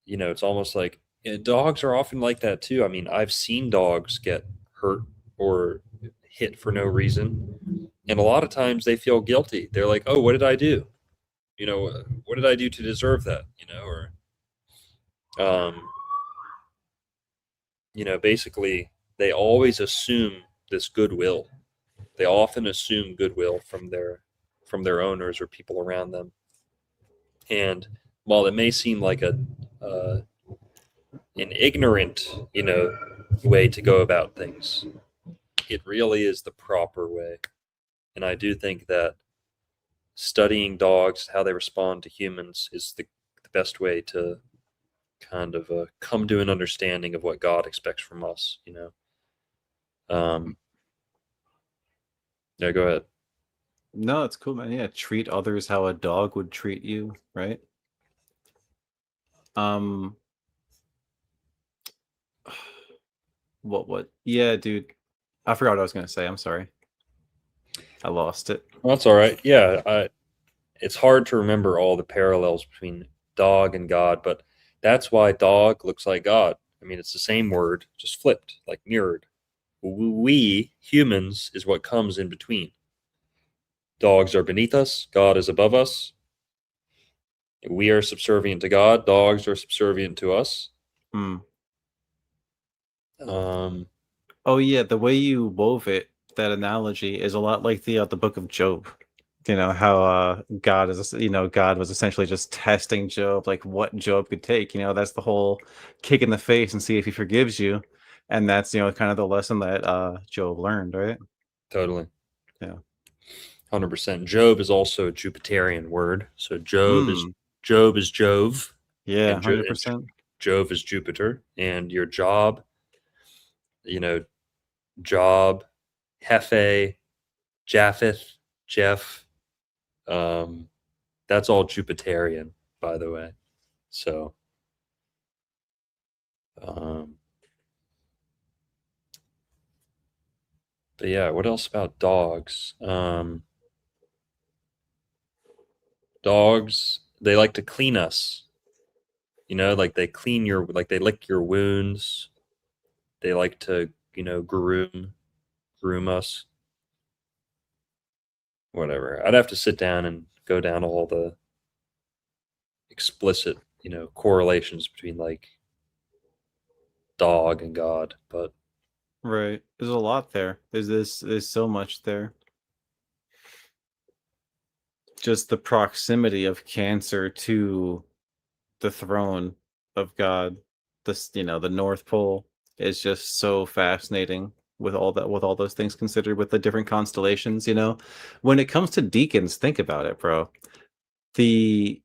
Speaker 1: it's almost like dogs are often like that too. I mean, I've seen dogs get hurt or hit for no reason. And a lot of times they feel guilty. They're like, oh, what did I do? What did I do to deserve that? Um, basically they always assume this goodwill. They often assume goodwill from their owners or people around them. And while it may seem like uh, an ignorant, way to go about things, it really is the proper way. And I do think that studying dogs, how they respond to humans, is the best way to kind of come to an understanding of what God expects from us. Yeah, go ahead.
Speaker 2: No, it's cool, man. Yeah, treat others how a dog would treat you, right? Um, what? Yeah, dude. I forgot what I was gonna say. I'm sorry. I lost it.
Speaker 1: Well, that's all right. Yeah, it's hard to remember all the parallels between dog and God, but that's why dog looks like God. I mean, it's the same word, just flipped, like mirrored. We, humans, is what comes in between. Dogs are beneath us, God is above us. We are subservient to God, dogs are subservient to us.
Speaker 2: Hmm.
Speaker 1: Um,
Speaker 2: Oh yeah, the way you wove it, that analogy is a lot like the book of Job. how God is, God was essentially just testing Job, like what Job could take. That's the whole kick in the face and see if he forgives you. And that's, kind of the lesson that Job learned, right?
Speaker 1: Totally.
Speaker 2: Yeah.
Speaker 1: 100%. Job is also a Jupiterian word. So
Speaker 2: Hmm.
Speaker 1: Job is Jove,
Speaker 2: Yeah,
Speaker 1: and,
Speaker 2: 100%.
Speaker 1: Jove is Jupiter. And your job, you know, Job, Hefe, Japheth, Jeff, um, that's all Jupiterian, by the way. So, um, but yeah, what else about dogs? Dogs, they like to clean us. Like they lick your wounds. They like to, groom us. Whatever. I'd have to sit down and go down all the explicit, correlations between like dog and God. But
Speaker 2: Right. There's a lot there. There's so much there. Just the proximity of Cancer to the throne of God, the North Pole is just so fascinating with all those things considered, with the different constellations. When it comes to deacons, think about it, bro. The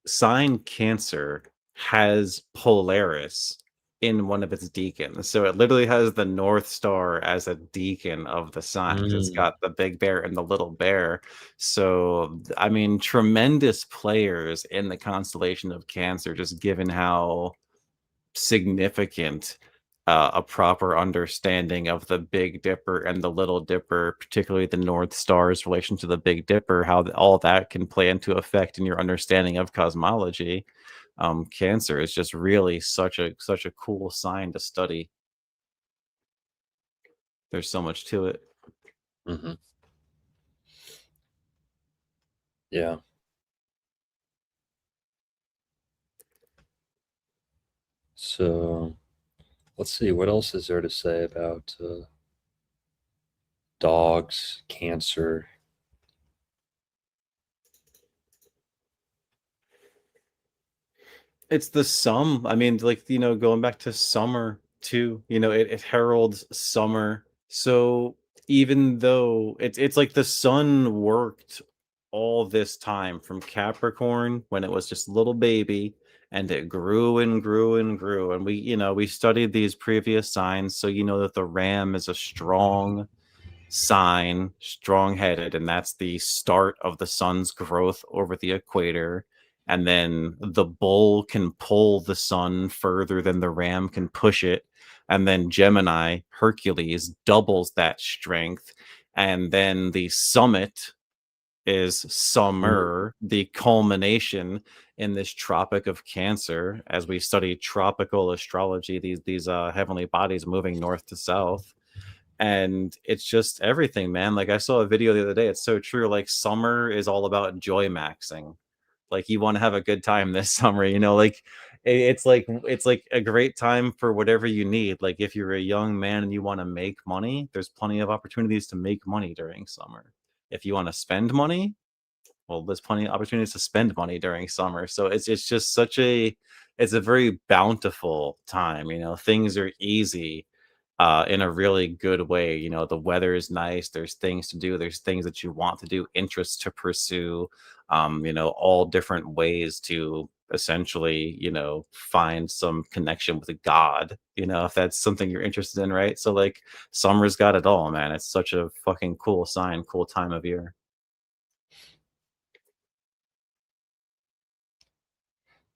Speaker 2: sign Cancer has Polaris in one of its deacons. So it literally has the North Star as a deacon of the signs. It's
Speaker 1: mm,
Speaker 2: got the big bear and the little bear. So, I mean, tremendous players in the constellation of Cancer, just given how significant a proper understanding of the Big Dipper and the Little Dipper, particularly the North Star's relation to the Big Dipper, how all that can play into effect in your understanding of cosmology. Cancer is just really such a cool sign to study. There's so much to it.
Speaker 1: mhm. Yeah. So let's see, what else is there to say about dogs, Cancer?
Speaker 2: It's the sum. I mean, like, going back to summer too, it heralds summer. So even though it's like the sun worked all this time from Capricorn when it was just a little baby, and it grew and grew and grew. And we studied these previous signs, so you know that the ram is a strong sign, strong-headed, and that's the start of the sun's growth over the equator. And then the bull can pull the sun further than the ram can push it. And then Gemini, Hercules, doubles that strength. And then the summit is
Speaker 1: Mm,
Speaker 2: summer, the culmination in this tropic of Cancer. As we study tropical astrology, these heavenly bodies moving north to south, and it's just everything, man. Like, I saw a video the other day, it's so true. Like, summer is all about joy maxing. Like, you want to have a good time this summer, like it's like a great time for whatever you need. Like, if you're a young man and you want to make money, there's plenty of opportunities to make money during summer. If you want to spend money, well, there's plenty of opportunities to spend money during summer. So it's just it's a very bountiful time. Things are easy in a really good way. The weather is nice. There's things to do. There's things that you want to do, interests to pursue. All different ways to essentially, find some connection with God. If that's something you're interested in, right? So like, summer's got it all, man. It's such a fucking cool sign, cool time of year.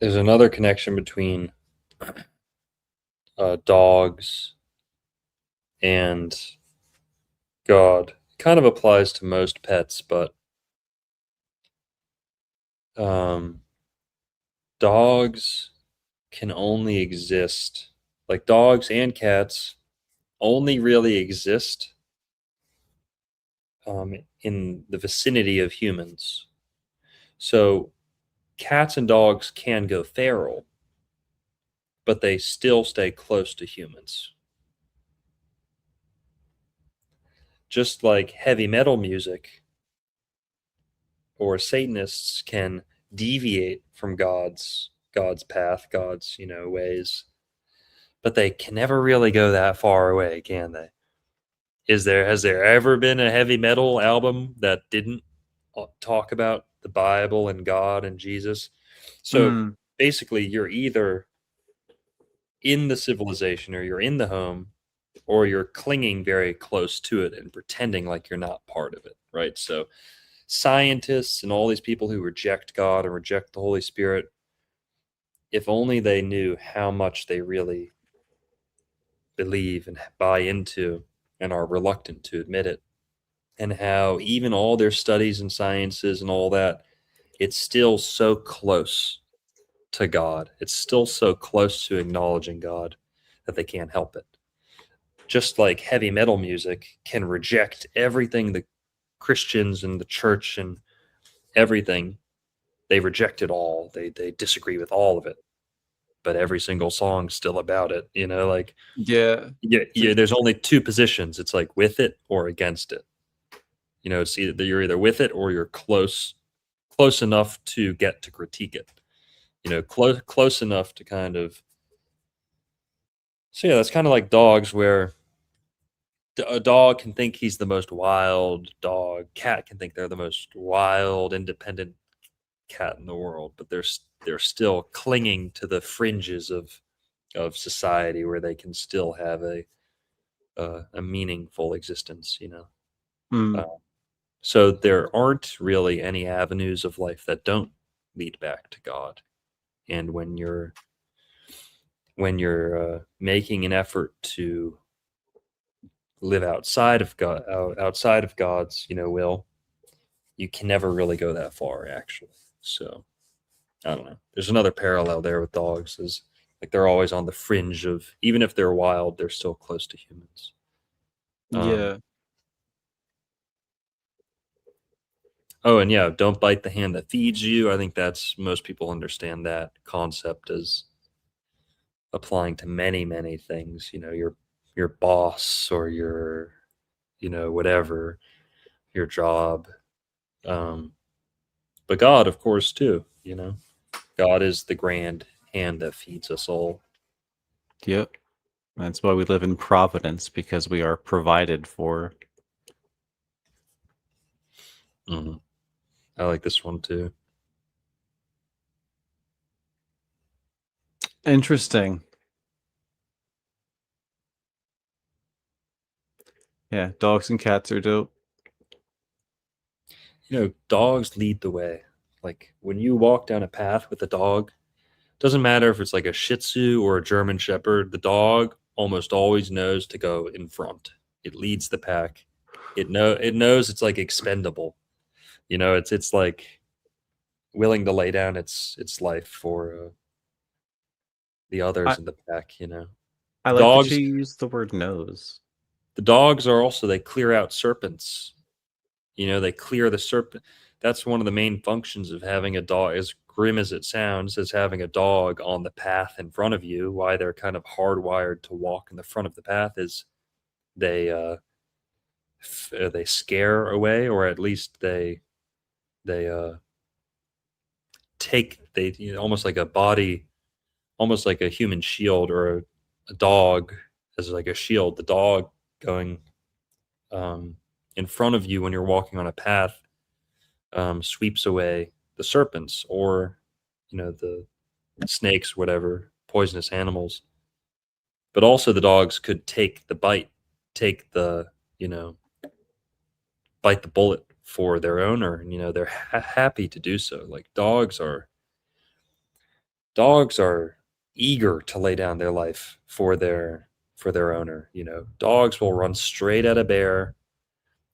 Speaker 1: there's another connection between dogs and God. It kind of applies to most pets, but um, dogs can only exist, like dogs and cats only really exist in the vicinity of humans. So cats and dogs can go feral, but they still stay close to humans. Just like heavy metal music or Satanists can deviate from God's path, God's, ways, but they can never really go that far away, can they? Has there ever been a heavy metal album that didn't talk about the Bible and God and Jesus? So
Speaker 2: Mm,
Speaker 1: basically, you're either in the civilization or you're in the home, or you're clinging very close to it and pretending like you're not part of it, right? So scientists and all these people who reject God and reject the Holy Spirit, if only they knew how much they really believe and buy into and are reluctant to admit it, and how even all their studies and sciences and all that, it's still so close to God. It's still so close to acknowledging God that they can't help it. Just like heavy metal music can reject everything the Christians and the church and everything, they reject it all. They disagree with all of it, but every single song's still about it. Like
Speaker 2: yeah.
Speaker 1: yeah, there's only two positions. It's like with it or against it. It's either you're either with it or you're close enough to get to critique it. Close enough to kind of. So yeah, that's kind of like dogs, where a dog can think he's the most wild dog. Cat can think they're the most wild, independent cat in the world, but they're still clinging to the fringes of society where they can still have a meaningful existence.
Speaker 2: Mm,
Speaker 1: Uh, so there aren't really any avenues of life that don't lead back to God. And when you're making an effort to live outside of God, outside of God's will, you can never really go that far, actually. So I don't know. There's another parallel there with dogs, is like they're always on the fringe of, even if they're wild, they're still close to humans. Um,
Speaker 2: yeah.
Speaker 1: oh, and yeah, don't bite the hand that feeds you. I think that's, most people understand that concept as applying to many, many things. Your boss, or your, whatever, your job. Um, but God, of course, too. God is the grand hand that feeds us all.
Speaker 2: Yep. That's why we live in Providence, because we are provided for.
Speaker 1: Mhm. I like this one too.
Speaker 2: Interesting. Yeah, dogs and cats are dope.
Speaker 1: Dogs lead the way. Like when you walk down a path with a dog, doesn't matter if it's like a Shih Tzu or a German Shepherd, the dog almost always knows to go in front. It leads the pack. It knows it's like expendable. It's like willing to lay down its life for the
Speaker 2: I
Speaker 1: others in the pack.
Speaker 2: I
Speaker 1: The
Speaker 2: like that you
Speaker 1: dogs
Speaker 2: use the word nose.
Speaker 1: the dogs are also, they clear out serpents. They clear the serpent. That's one of the main functions of having a dog, as grim as it sounds, as having a dog on the path in front of you. Why they're kind of hardwired to walk in the front of the path is they they scare away, or at least they take, they, almost like a body, almost like a human shield, or a dog as like a shield. The dog going um, in front of you when you're walking on a path sweeps away the serpents, or the snakes, whatever poisonous animals. But also the dogs could take the bite, take the you know bite the bullet for their owner, and they're happy to do so. Like dogs are eager to lay down their life for their owner. Dogs will run straight at a bear.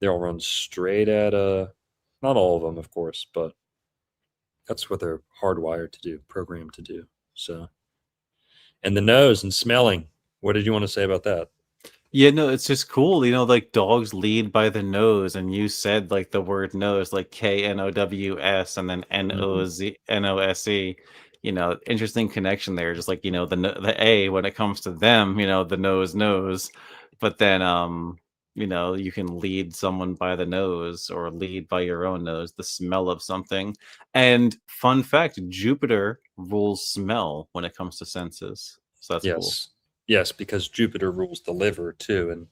Speaker 1: They'll run straight at a, not all of them, of course, but that's what they're hardwired to do, programmed to do. So, and the nose and smelling. What did you want to say about that?
Speaker 2: Yeah, no, it's just cool. Like dogs lead by the nose, and you said like the word nose, like KNOWS, and then
Speaker 1: Mhm.
Speaker 2: NOSE. Interesting connection there. Just like the A when it comes to them, the nose knows, but then you can lead someone by the nose or lead by your own nose, the smell of something. And fun fact, Jupiter rules smell when it comes to senses. So that's cool.
Speaker 1: Yes, because Jupiter rules the liver too, and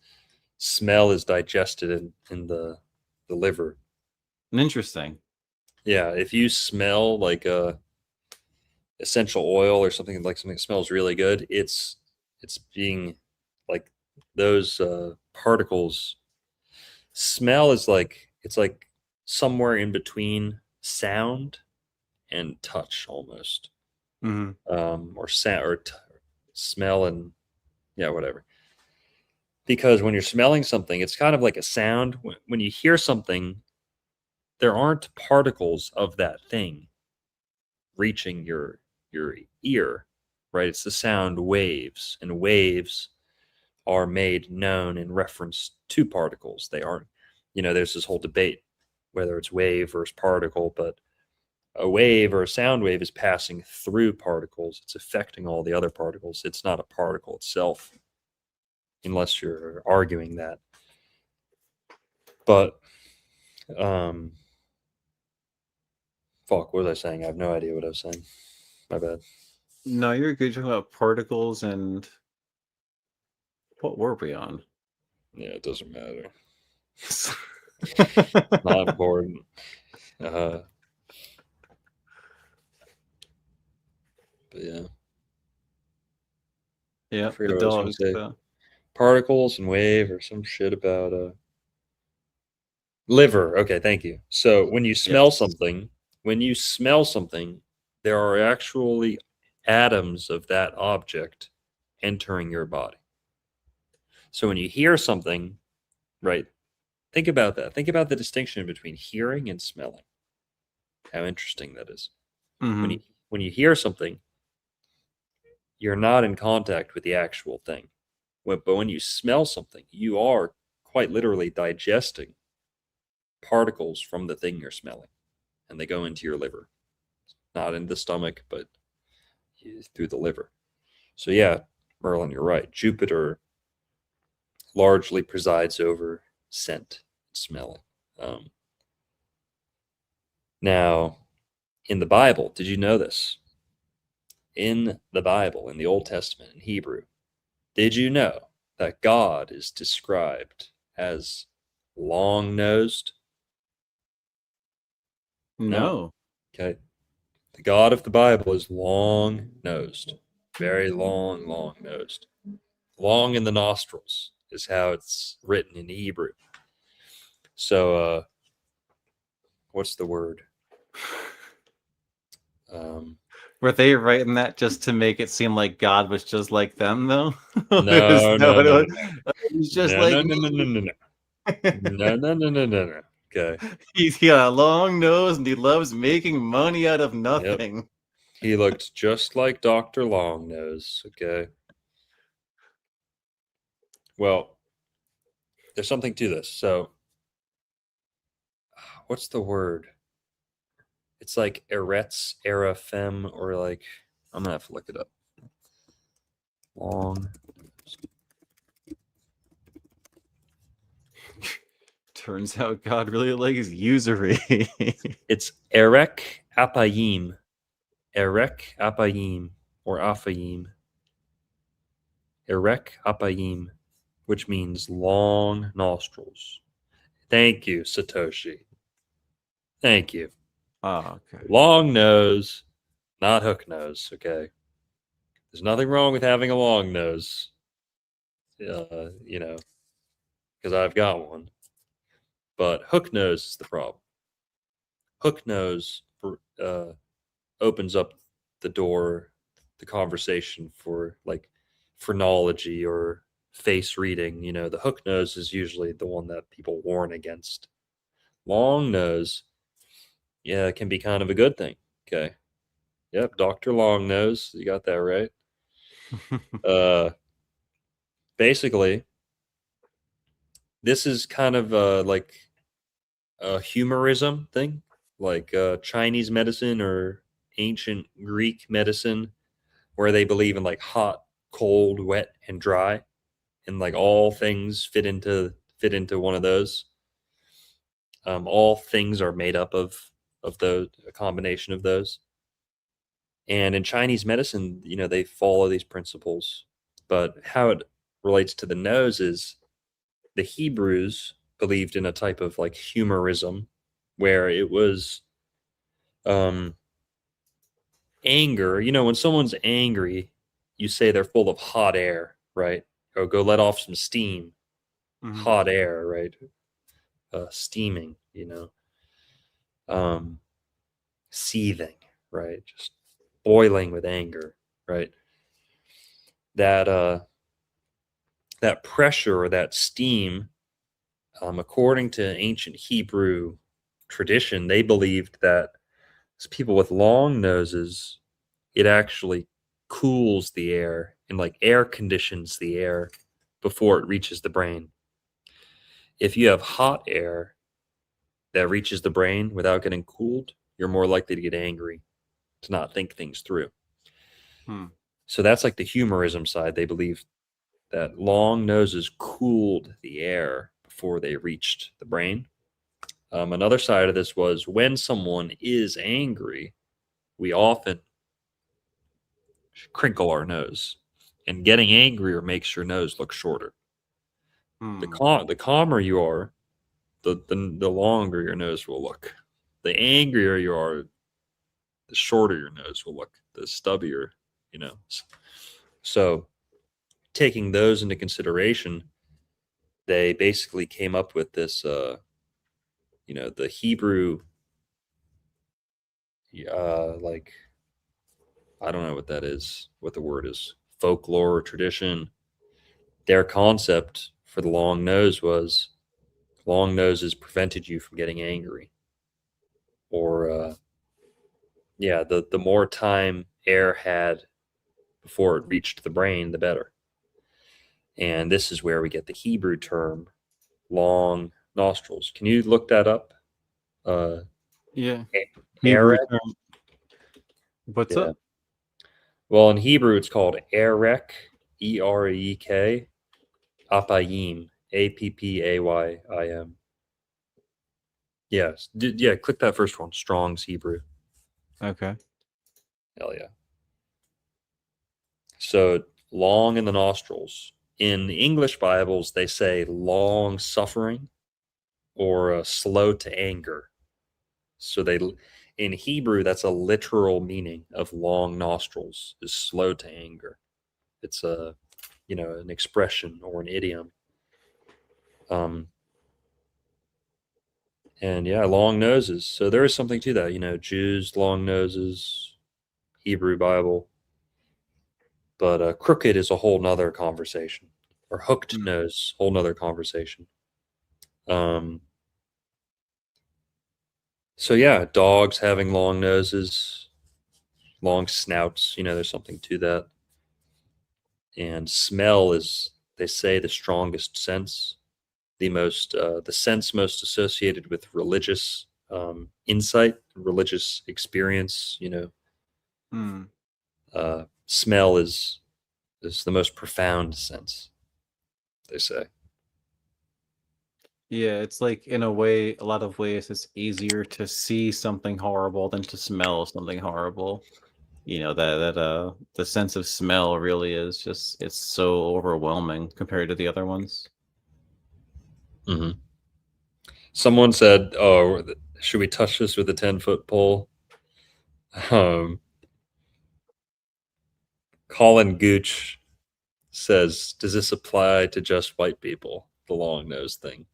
Speaker 1: smell is digested in the liver.
Speaker 2: Interesting.
Speaker 1: Yeah, if you smell like a essential oil or something that smells really good, it's being like those particles. Smell is like it's like somewhere in between sound and touch almost,
Speaker 2: Hmm.
Speaker 1: or sound or smell and yeah, whatever. Because when you're smelling something, it's kind of like a sound. When you hear something, there aren't particles of that thing reaching your ear, right? It's the sound waves, and waves are made known in reference to particles. They aren't, there's this whole debate whether it's wave versus particle, but a wave or a sound wave is passing through particles. It's affecting all the other particles. It's not a particle itself, unless you're arguing that. But fuck, what was I saying? I have no idea what I was saying. My bad.
Speaker 2: No, you're good. Talking about particles and what were we on?
Speaker 1: Yeah, it doesn't matter. Not important. But yeah, I
Speaker 2: Yeah,
Speaker 1: forget
Speaker 2: the
Speaker 1: what I was going
Speaker 2: dogs.
Speaker 1: to say. Particles and wave or some shit about liver. Okay, thank you. So
Speaker 2: Yes.
Speaker 1: when you smell something, there are actually atoms of that object entering your body. So when you hear something, right? Think about that. Think about the distinction between hearing and smelling. How interesting that is. When
Speaker 2: Hmm.
Speaker 1: you when you hear something, you're not in contact with the actual thing. But when you smell something, you are quite literally digesting particles from the thing you're smelling, and they go into your liver, not in the stomach, but through the liver. So yeah, Merlin, you're right. Jupiter largely presides over scent, smelling. Um, Now, in the Bible, did you know this? In the Bible, in the Old Testament, in Hebrew, did you know that God is described as long nosed? No.
Speaker 2: No.
Speaker 1: Okay. The God of the Bible is long nosed, very long, long nosed. Long in the nostrils is how it's written in Hebrew. So, what's the word? Um,
Speaker 2: Were they writing that just to make it seem like God was just like them, though?
Speaker 1: no,
Speaker 2: No,
Speaker 1: no, no, no,
Speaker 2: it was just
Speaker 1: no,
Speaker 2: like
Speaker 1: no,
Speaker 2: me.
Speaker 1: no, no, no, no, no, no, no, no, no, no, no. Okay.
Speaker 2: He's got a long nose and he loves making money out of
Speaker 1: Yep.
Speaker 2: nothing.
Speaker 1: He looked just like Dr. Longnose. Okay. Well, there's something to this. So, what's the word? It's like eretz, era fem, or like, I'm gonna have to look it up. Long.
Speaker 2: Turns out God really likes usury.
Speaker 1: It's erek apayim. Erek apayim, or afayim. Erek apayim, which means long nostrils. Thank you, Satoshi. Thank you.
Speaker 2: Oh, okay.
Speaker 1: Long nose, not hook nose. Okay. There's nothing wrong with having a long nose. You know, because I've got one. But hook nose is the problem. Hook nose uh, opens up the door, the conversation for like phrenology or face reading. The hook nose is usually the one that people warn against. Long nose, yeah, it can be kind of a good thing. Okay. Yep, Dr. Long Nose, you got that right. Uh, Basically, this is kind of like a humorism thing, like Chinese medicine or ancient Greek medicine, where they believe in like hot, cold, wet, and dry, and like all things fit into one of those. All things are made up of those, a combination of those. And in Chinese medicine, they follow these principles. But how it relates to the nose is the Hebrews believed in a type of like humorism where it was anger. When someone's angry, you say they're full of hot air, right? Or go let off some steam,
Speaker 2: Mhm.
Speaker 1: hot air, right? Steaming, seething, right? Just boiling with anger, right? That pressure or that steam, according to ancient Hebrew tradition, they believed that people with long noses, it actually cools the air and like air conditions the air before it reaches the brain. If you have hot air that reaches the brain without getting cooled, you're more likely to get angry, to not think things through.
Speaker 2: Hmm.
Speaker 1: So that's like the humorism side. They believe that long noses cooled the air before they reached the brain. Another side of this was when someone is angry, we often crinkle our nose, and getting angrier makes your nose look shorter.
Speaker 2: Hmm.
Speaker 1: The calmer you are, the longer your nose will look. The angrier you are, the shorter your nose will look, the stubbier, you know. So taking those into consideration, they basically came up with this, the Hebrew, like, I don't know what that is, what the word is, folklore or tradition. Their concept for the long nose was long noses prevented you from getting angry. Or, yeah, the more time air had before it reached the brain, the better. And this is where we get the Hebrew term long nostrils. Can you look that up? Uh,
Speaker 2: Yeah. Hebrew
Speaker 1: Erek?
Speaker 2: term. What's
Speaker 1: Yeah.
Speaker 2: up?
Speaker 1: Well, in Hebrew, it's called Erek, Erek, Apayim, Appaym. Yes. Yeah, click that first one, Strong's Hebrew.
Speaker 2: Okay.
Speaker 1: Hell yeah. So long in the nostrils. In the English Bibles, they say long suffering or slow to anger. So in Hebrew, that's a literal meaning of long nostrils is slow to anger. It's an expression or an idiom. Um, and yeah, long noses. So there is something to that. Jews long noses, Hebrew Bible, but crooked is a whole nother conversation, or hooked
Speaker 2: Hmm.
Speaker 1: nose, whole nother conversation. Um, so yeah, dogs having long noses, long snouts. There's something to that. And smell is, they say, the strongest sense, the sense most associated with religious insight, religious experience.
Speaker 2: Hmm.
Speaker 1: Smell is the most profound sense, they say.
Speaker 2: Yeah, it's like in a way, a lot of ways, it's easier to see something horrible than to smell something horrible. The sense of smell really is just it's so overwhelming compared to the other ones.
Speaker 1: Hmm. Someone said, "Oh, should we touch this with a 10-foot pole?" Um, Colin Gooch says, "Does this apply to just white people? The long nose thing?"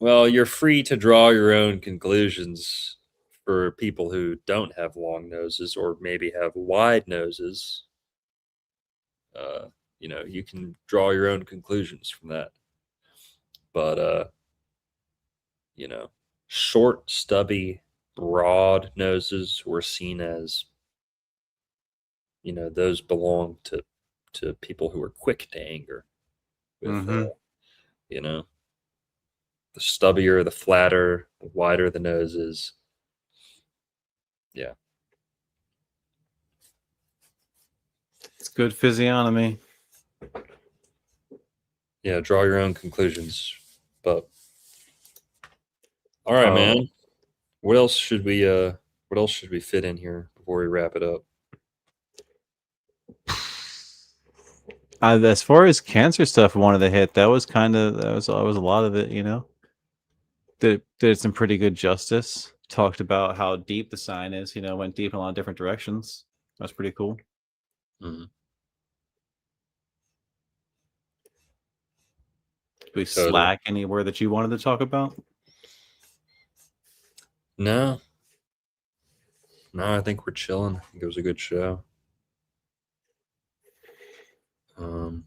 Speaker 1: Well, you're free to draw your own conclusions for people who don't have long noses or maybe have wide noses. Uh, you can draw your own conclusions from that. But you know, short, stubby, broad noses were seen as, those belong to people who are quick to anger. With
Speaker 2: Mm-hmm.
Speaker 1: you know, the stubbier, the flatter, the wider the nose is. Yeah.
Speaker 2: It's good physiognomy.
Speaker 1: Yeah, draw your own conclusions. But all right,
Speaker 2: Oh,
Speaker 1: man. What else should we fit in here before we wrap it up?
Speaker 2: as far as cancer stuff, I wanted to hit. That was a lot of it. Did some pretty good justice. Talked about how deep the sign is. Went deep in a lot of different directions. That's pretty cool.
Speaker 1: Mhm.
Speaker 2: Did we
Speaker 1: Totally.
Speaker 2: slack anywhere that you wanted to talk about?
Speaker 1: No, no, I think we're chilling. I think it was a good show. Um,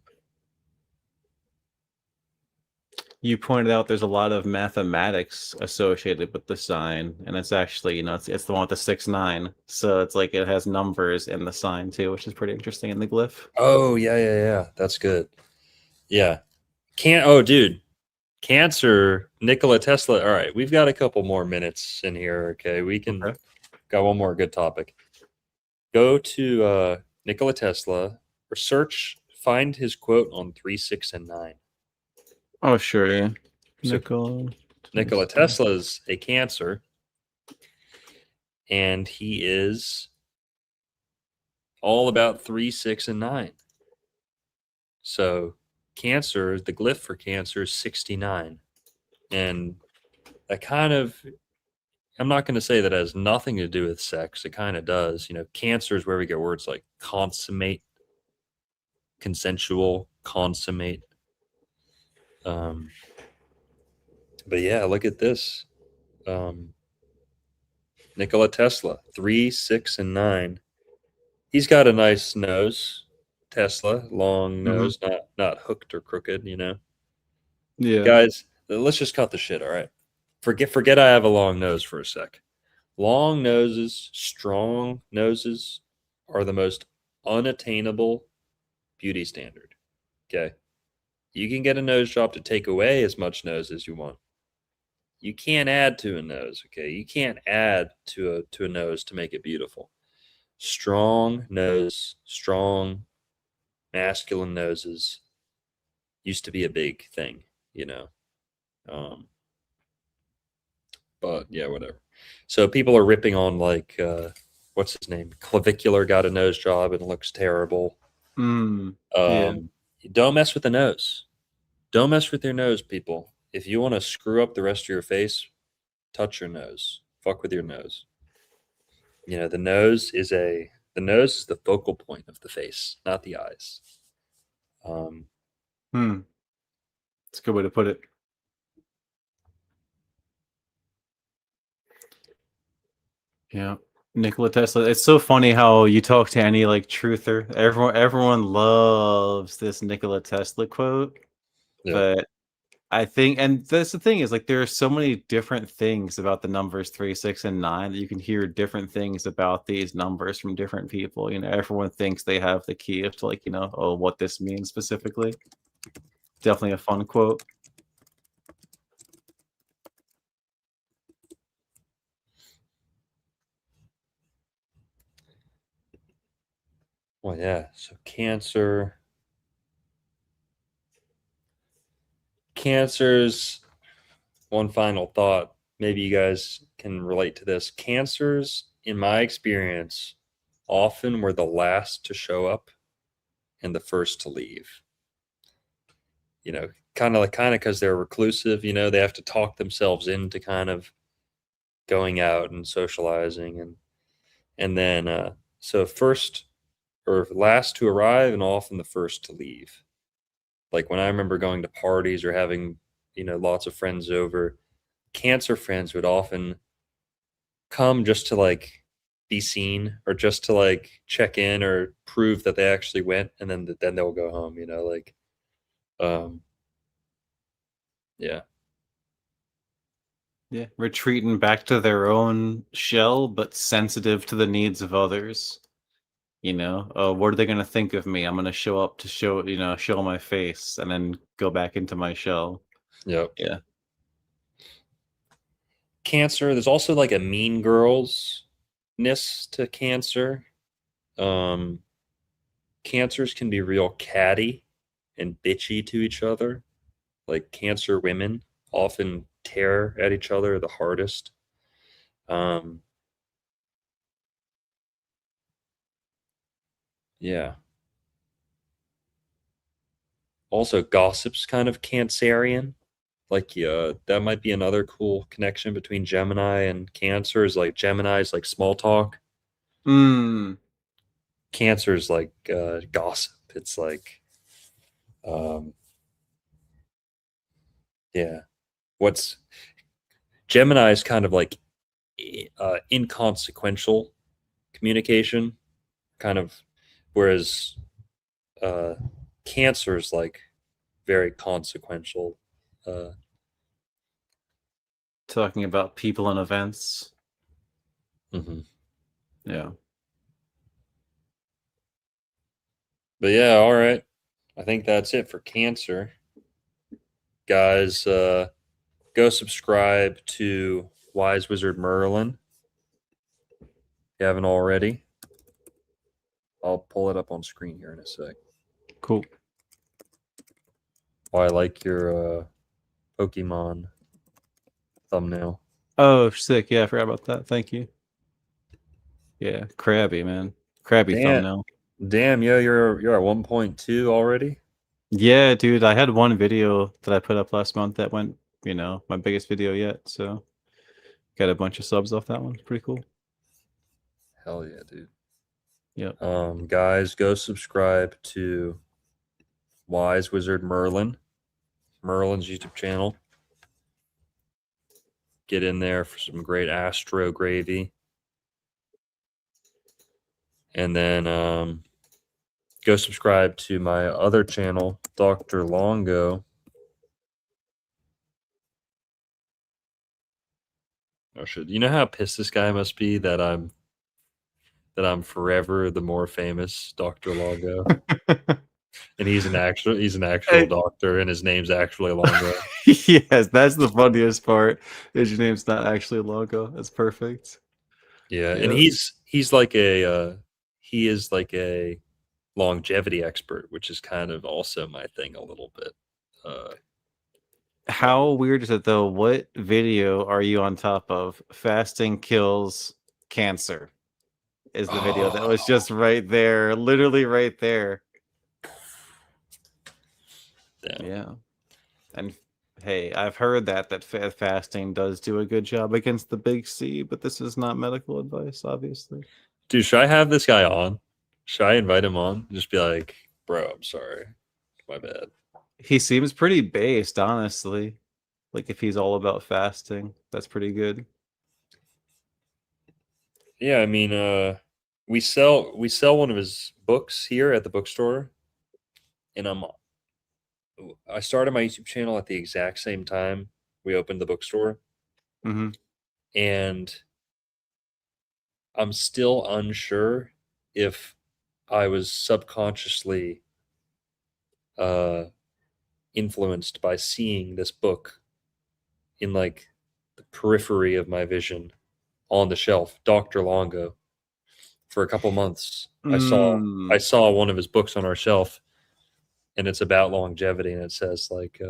Speaker 2: You pointed out there's a lot of mathematics associated with the sign, and it's actually, it's the one with the 6 9. So it's like it has numbers in the sign too, which is pretty interesting in the glyph.
Speaker 1: oh yeah. That's good. Yeah. Can't. Oh, dude. Cancer. Nikola Tesla. All right, we've got a couple more minutes in here. Okay, we can
Speaker 2: Okay.
Speaker 1: got one more good topic. Go to Nikola Tesla. Research. Find his quote on 3, 6, and 9.
Speaker 2: Oh, sure. Yeah.
Speaker 1: So Nikola
Speaker 2: Tesla.
Speaker 1: Tesla is a Cancer, and he is all about 3, 6, and 9. So Cancer, the glyph for Cancer is 69. And that kind of, I'm not going to say that has nothing to do with sex. It kind of does. Cancer is where we get words like consummate, consensual, consummate. But yeah, look at this. Nikola Tesla, 3, 6, and 9. He's got a nice nose. Tesla, long
Speaker 2: Hmm.
Speaker 1: nose, not hooked or crooked.
Speaker 2: Yeah.
Speaker 1: Guys, let's just cut the shit, all right? Forget I have a long nose for a sec. Long noses, strong noses are the most unattainable beauty standard. Okay. You can get a nose job to take away as much nose as you want. You can't add to a nose, okay? You can't add to a nose to make it beautiful. Strong nose, strong masculine noses used to be a big thing, you know. Um, but yeah, whatever. So people are ripping on like what's his name? Clavicular got a nose job and looks terrible.
Speaker 2: Mm. Yeah.
Speaker 1: Um, don't mess with the nose. Don't mess with your nose, people. If you want to screw up the rest of your face, touch your nose. Fuck with your nose. The nose is the focal point of the face, not the eyes. Um,
Speaker 2: Hmm. That's a good way to put it. Yeah. Nikola Tesla. It's so funny how you talk to any like truther. Everyone loves this Nikola Tesla quote,
Speaker 1: yeah,
Speaker 2: but I think, and that's the thing is like there are so many different things about the numbers 3, 6, and 9 that you can hear different things about these numbers from different people. Everyone thinks they have the key as to like, oh, what this means specifically. Definitely a fun quote.
Speaker 1: well, yeah. So cancers. One final thought. Maybe you guys can relate to this. Cancers, in my experience, often were the last to show up and the first to leave. Kind of because they're reclusive. They have to talk themselves into kind of going out and socializing, and then so first or last to arrive and often the first to leave. Like when I remember going to parties or having lots of friends over, cancer friends would often come just to like be seen or just to like check in or prove that they actually went, and then they'll go home. Like um yeah.
Speaker 2: Yeah. Retreating back to their own shell, but sensitive to the needs of others. What are they going to think of me? I'm going to show up to show my face and then go back into my shell.
Speaker 1: Yep.
Speaker 2: Yeah.
Speaker 1: Cancer, there's also like a mean girls ness to cancer. um Cancers can be real catty and bitchy to each other, like cancer women often tear at each other the hardest. Yeah. Also, gossip's kind of Cancerian. Like, yeah, that might be another cool connection between Gemini and Cancer. Is like Gemini's like small talk.
Speaker 2: Mm.
Speaker 1: Cancer's like gossip. It's like, um, yeah. What's Gemini is kind of like inconsequential communication, kind of, whereas uh, Cancer is like very consequential. Uh,
Speaker 2: Talking about people and events.
Speaker 1: mhm.
Speaker 2: Yeah.
Speaker 1: But yeah, all right. I think that's it for Cancer. Guys, go subscribe to Wise Wizard Merlin if you haven't already. I'll pull it up on screen here in a sec.
Speaker 2: Cool.
Speaker 1: Oh, I like your Pokemon thumbnail.
Speaker 2: Oh, sick. Yeah, I forgot about that. Thank you. Yeah, crabby, man. Crabby
Speaker 1: Damn,
Speaker 2: thumbnail.
Speaker 1: damn, yo, you're at 1.2 already.
Speaker 2: Yeah, dude, I had one video that I put up last month that went, my biggest video yet. So got a bunch of subs off that one. Pretty cool.
Speaker 1: Hell yeah, dude.
Speaker 2: Yep.
Speaker 1: Guys, go subscribe to Wise Wizard Merlin's YouTube channel. Get in there for some great Astro gravy. And then go subscribe to my other channel, Dr. Longo. Oh shit. You know how pissed this guy must be that I'm forever the more famous Dr. Longo. And he's an actual doctor and his name's actually Longo.
Speaker 2: Yes, that's the funniest part. Is your name's not actually a logo. That's perfect.
Speaker 1: Yeah, and
Speaker 2: Yep.
Speaker 1: he's like he is like a longevity expert, which is kind of also my thing a little bit.
Speaker 2: How weird is it though? What video are you on top of? Fasting kills cancer is the video that was just right there, literally right there.
Speaker 1: Damn.
Speaker 2: Yeah. And hey, I've heard that fasting does do a good job against the big C, but this is not medical advice, obviously.
Speaker 1: Dude, should I have this guy on? Should I invite him on? Just be like, bro, I'm sorry. My bad.
Speaker 2: He seems pretty based, honestly. Like if he's all about fasting, that's pretty good.
Speaker 1: Yeah, I mean, we sell one of his books here at the bookstore, and I started my YouTube channel at the exact same time we opened the bookstore,
Speaker 2: Mm-hmm.
Speaker 1: and I'm still unsure if I was subconsciously influenced by seeing this book in like the periphery of my vision on the shelf, Dr. Longo. For a couple months, I saw one of his books on our shelf, and it's about longevity, and it says like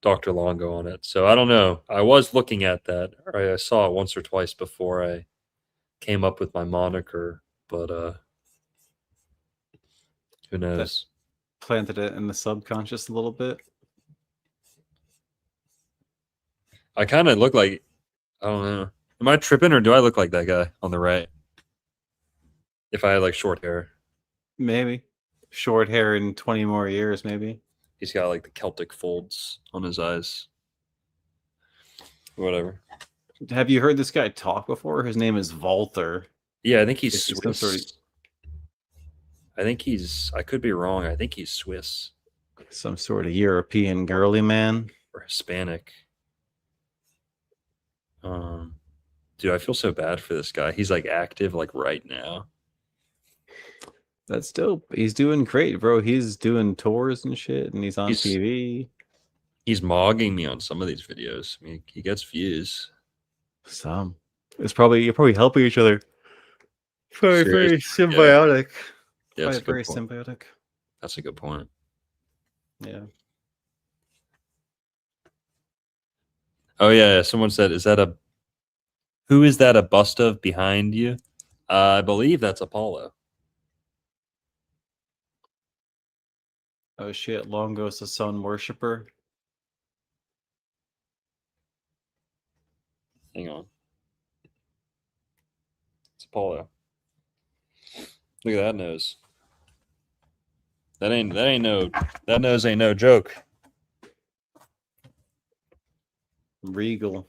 Speaker 1: Dr. Longo on it. So I don't know. I was looking at that, or I saw it once or twice before I came up with my moniker, but who knows?
Speaker 2: Planted it in the subconscious a little bit.
Speaker 1: I kind of look like, I don't know. Am I tripping, or do I look like that guy on the right? If I had like short hair.
Speaker 2: Maybe. Short hair in 20 more years, maybe.
Speaker 1: He's got like the Celtic folds on his eyes. Whatever.
Speaker 2: Have you heard this guy talk before? His name is Walter.
Speaker 1: Yeah, I think he's
Speaker 2: Is he
Speaker 1: Swiss.
Speaker 2: some sort
Speaker 1: I could be wrong. I think he's Swiss
Speaker 2: some sort of European girly man?
Speaker 1: or Hispanic. Dude, I feel so bad for this guy. He's like active like right now.
Speaker 2: That's dope. He's doing great, bro. He's doing tours and shit, and he's on TV.
Speaker 1: He's mogging me on some of these videos. I mean, he gets views.
Speaker 2: Some. You're probably helping each other. Very, very
Speaker 1: Seriously,
Speaker 2: symbiotic.
Speaker 1: Yeah, that's a
Speaker 2: Very
Speaker 1: good point.
Speaker 2: symbiotic.
Speaker 1: That's a good point.
Speaker 2: Yeah.
Speaker 1: Oh yeah, someone said, who is that a bust of behind you? I believe that's Apollo.
Speaker 2: Oh shit, Longo's a sun worshiper.
Speaker 1: Hang on. It's Apollo. Look at that nose. That nose ain't no joke.
Speaker 2: Regal.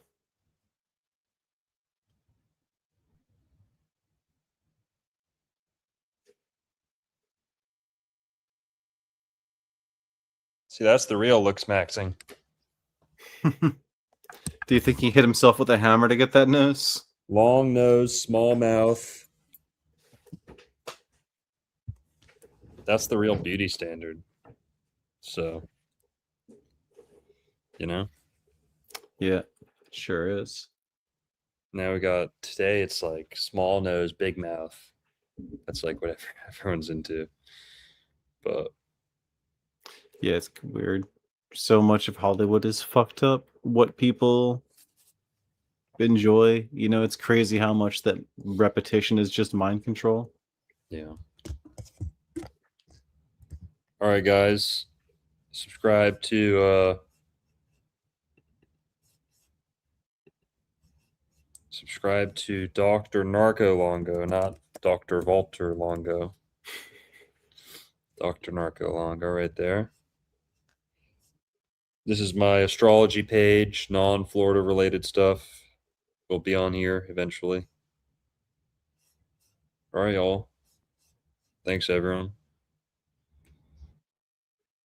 Speaker 1: See, that's the real looks maxing.
Speaker 2: Do you think he hit himself with a hammer to get that nose?
Speaker 1: Long nose, small mouth. That's the real beauty standard. So, you know,
Speaker 2: Yeah, sure is.
Speaker 1: now we got today it's like small nose, big mouth. That's like what everyone's into. But
Speaker 2: Yeah, it's weird. So much of Hollywood is fucked up. What people enjoy, it's crazy how much that repetition is just mind control.
Speaker 1: yeah. All right, guys. Subscribe to Dr. Narco Longo, not Dr. Walter Longo. Dr. Narco Longo right there. This is my astrology page, non-Florida related stuff. Will be on here eventually. All right, y'all. Thanks, everyone.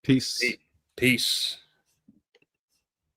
Speaker 2: Peace.
Speaker 1: Peace.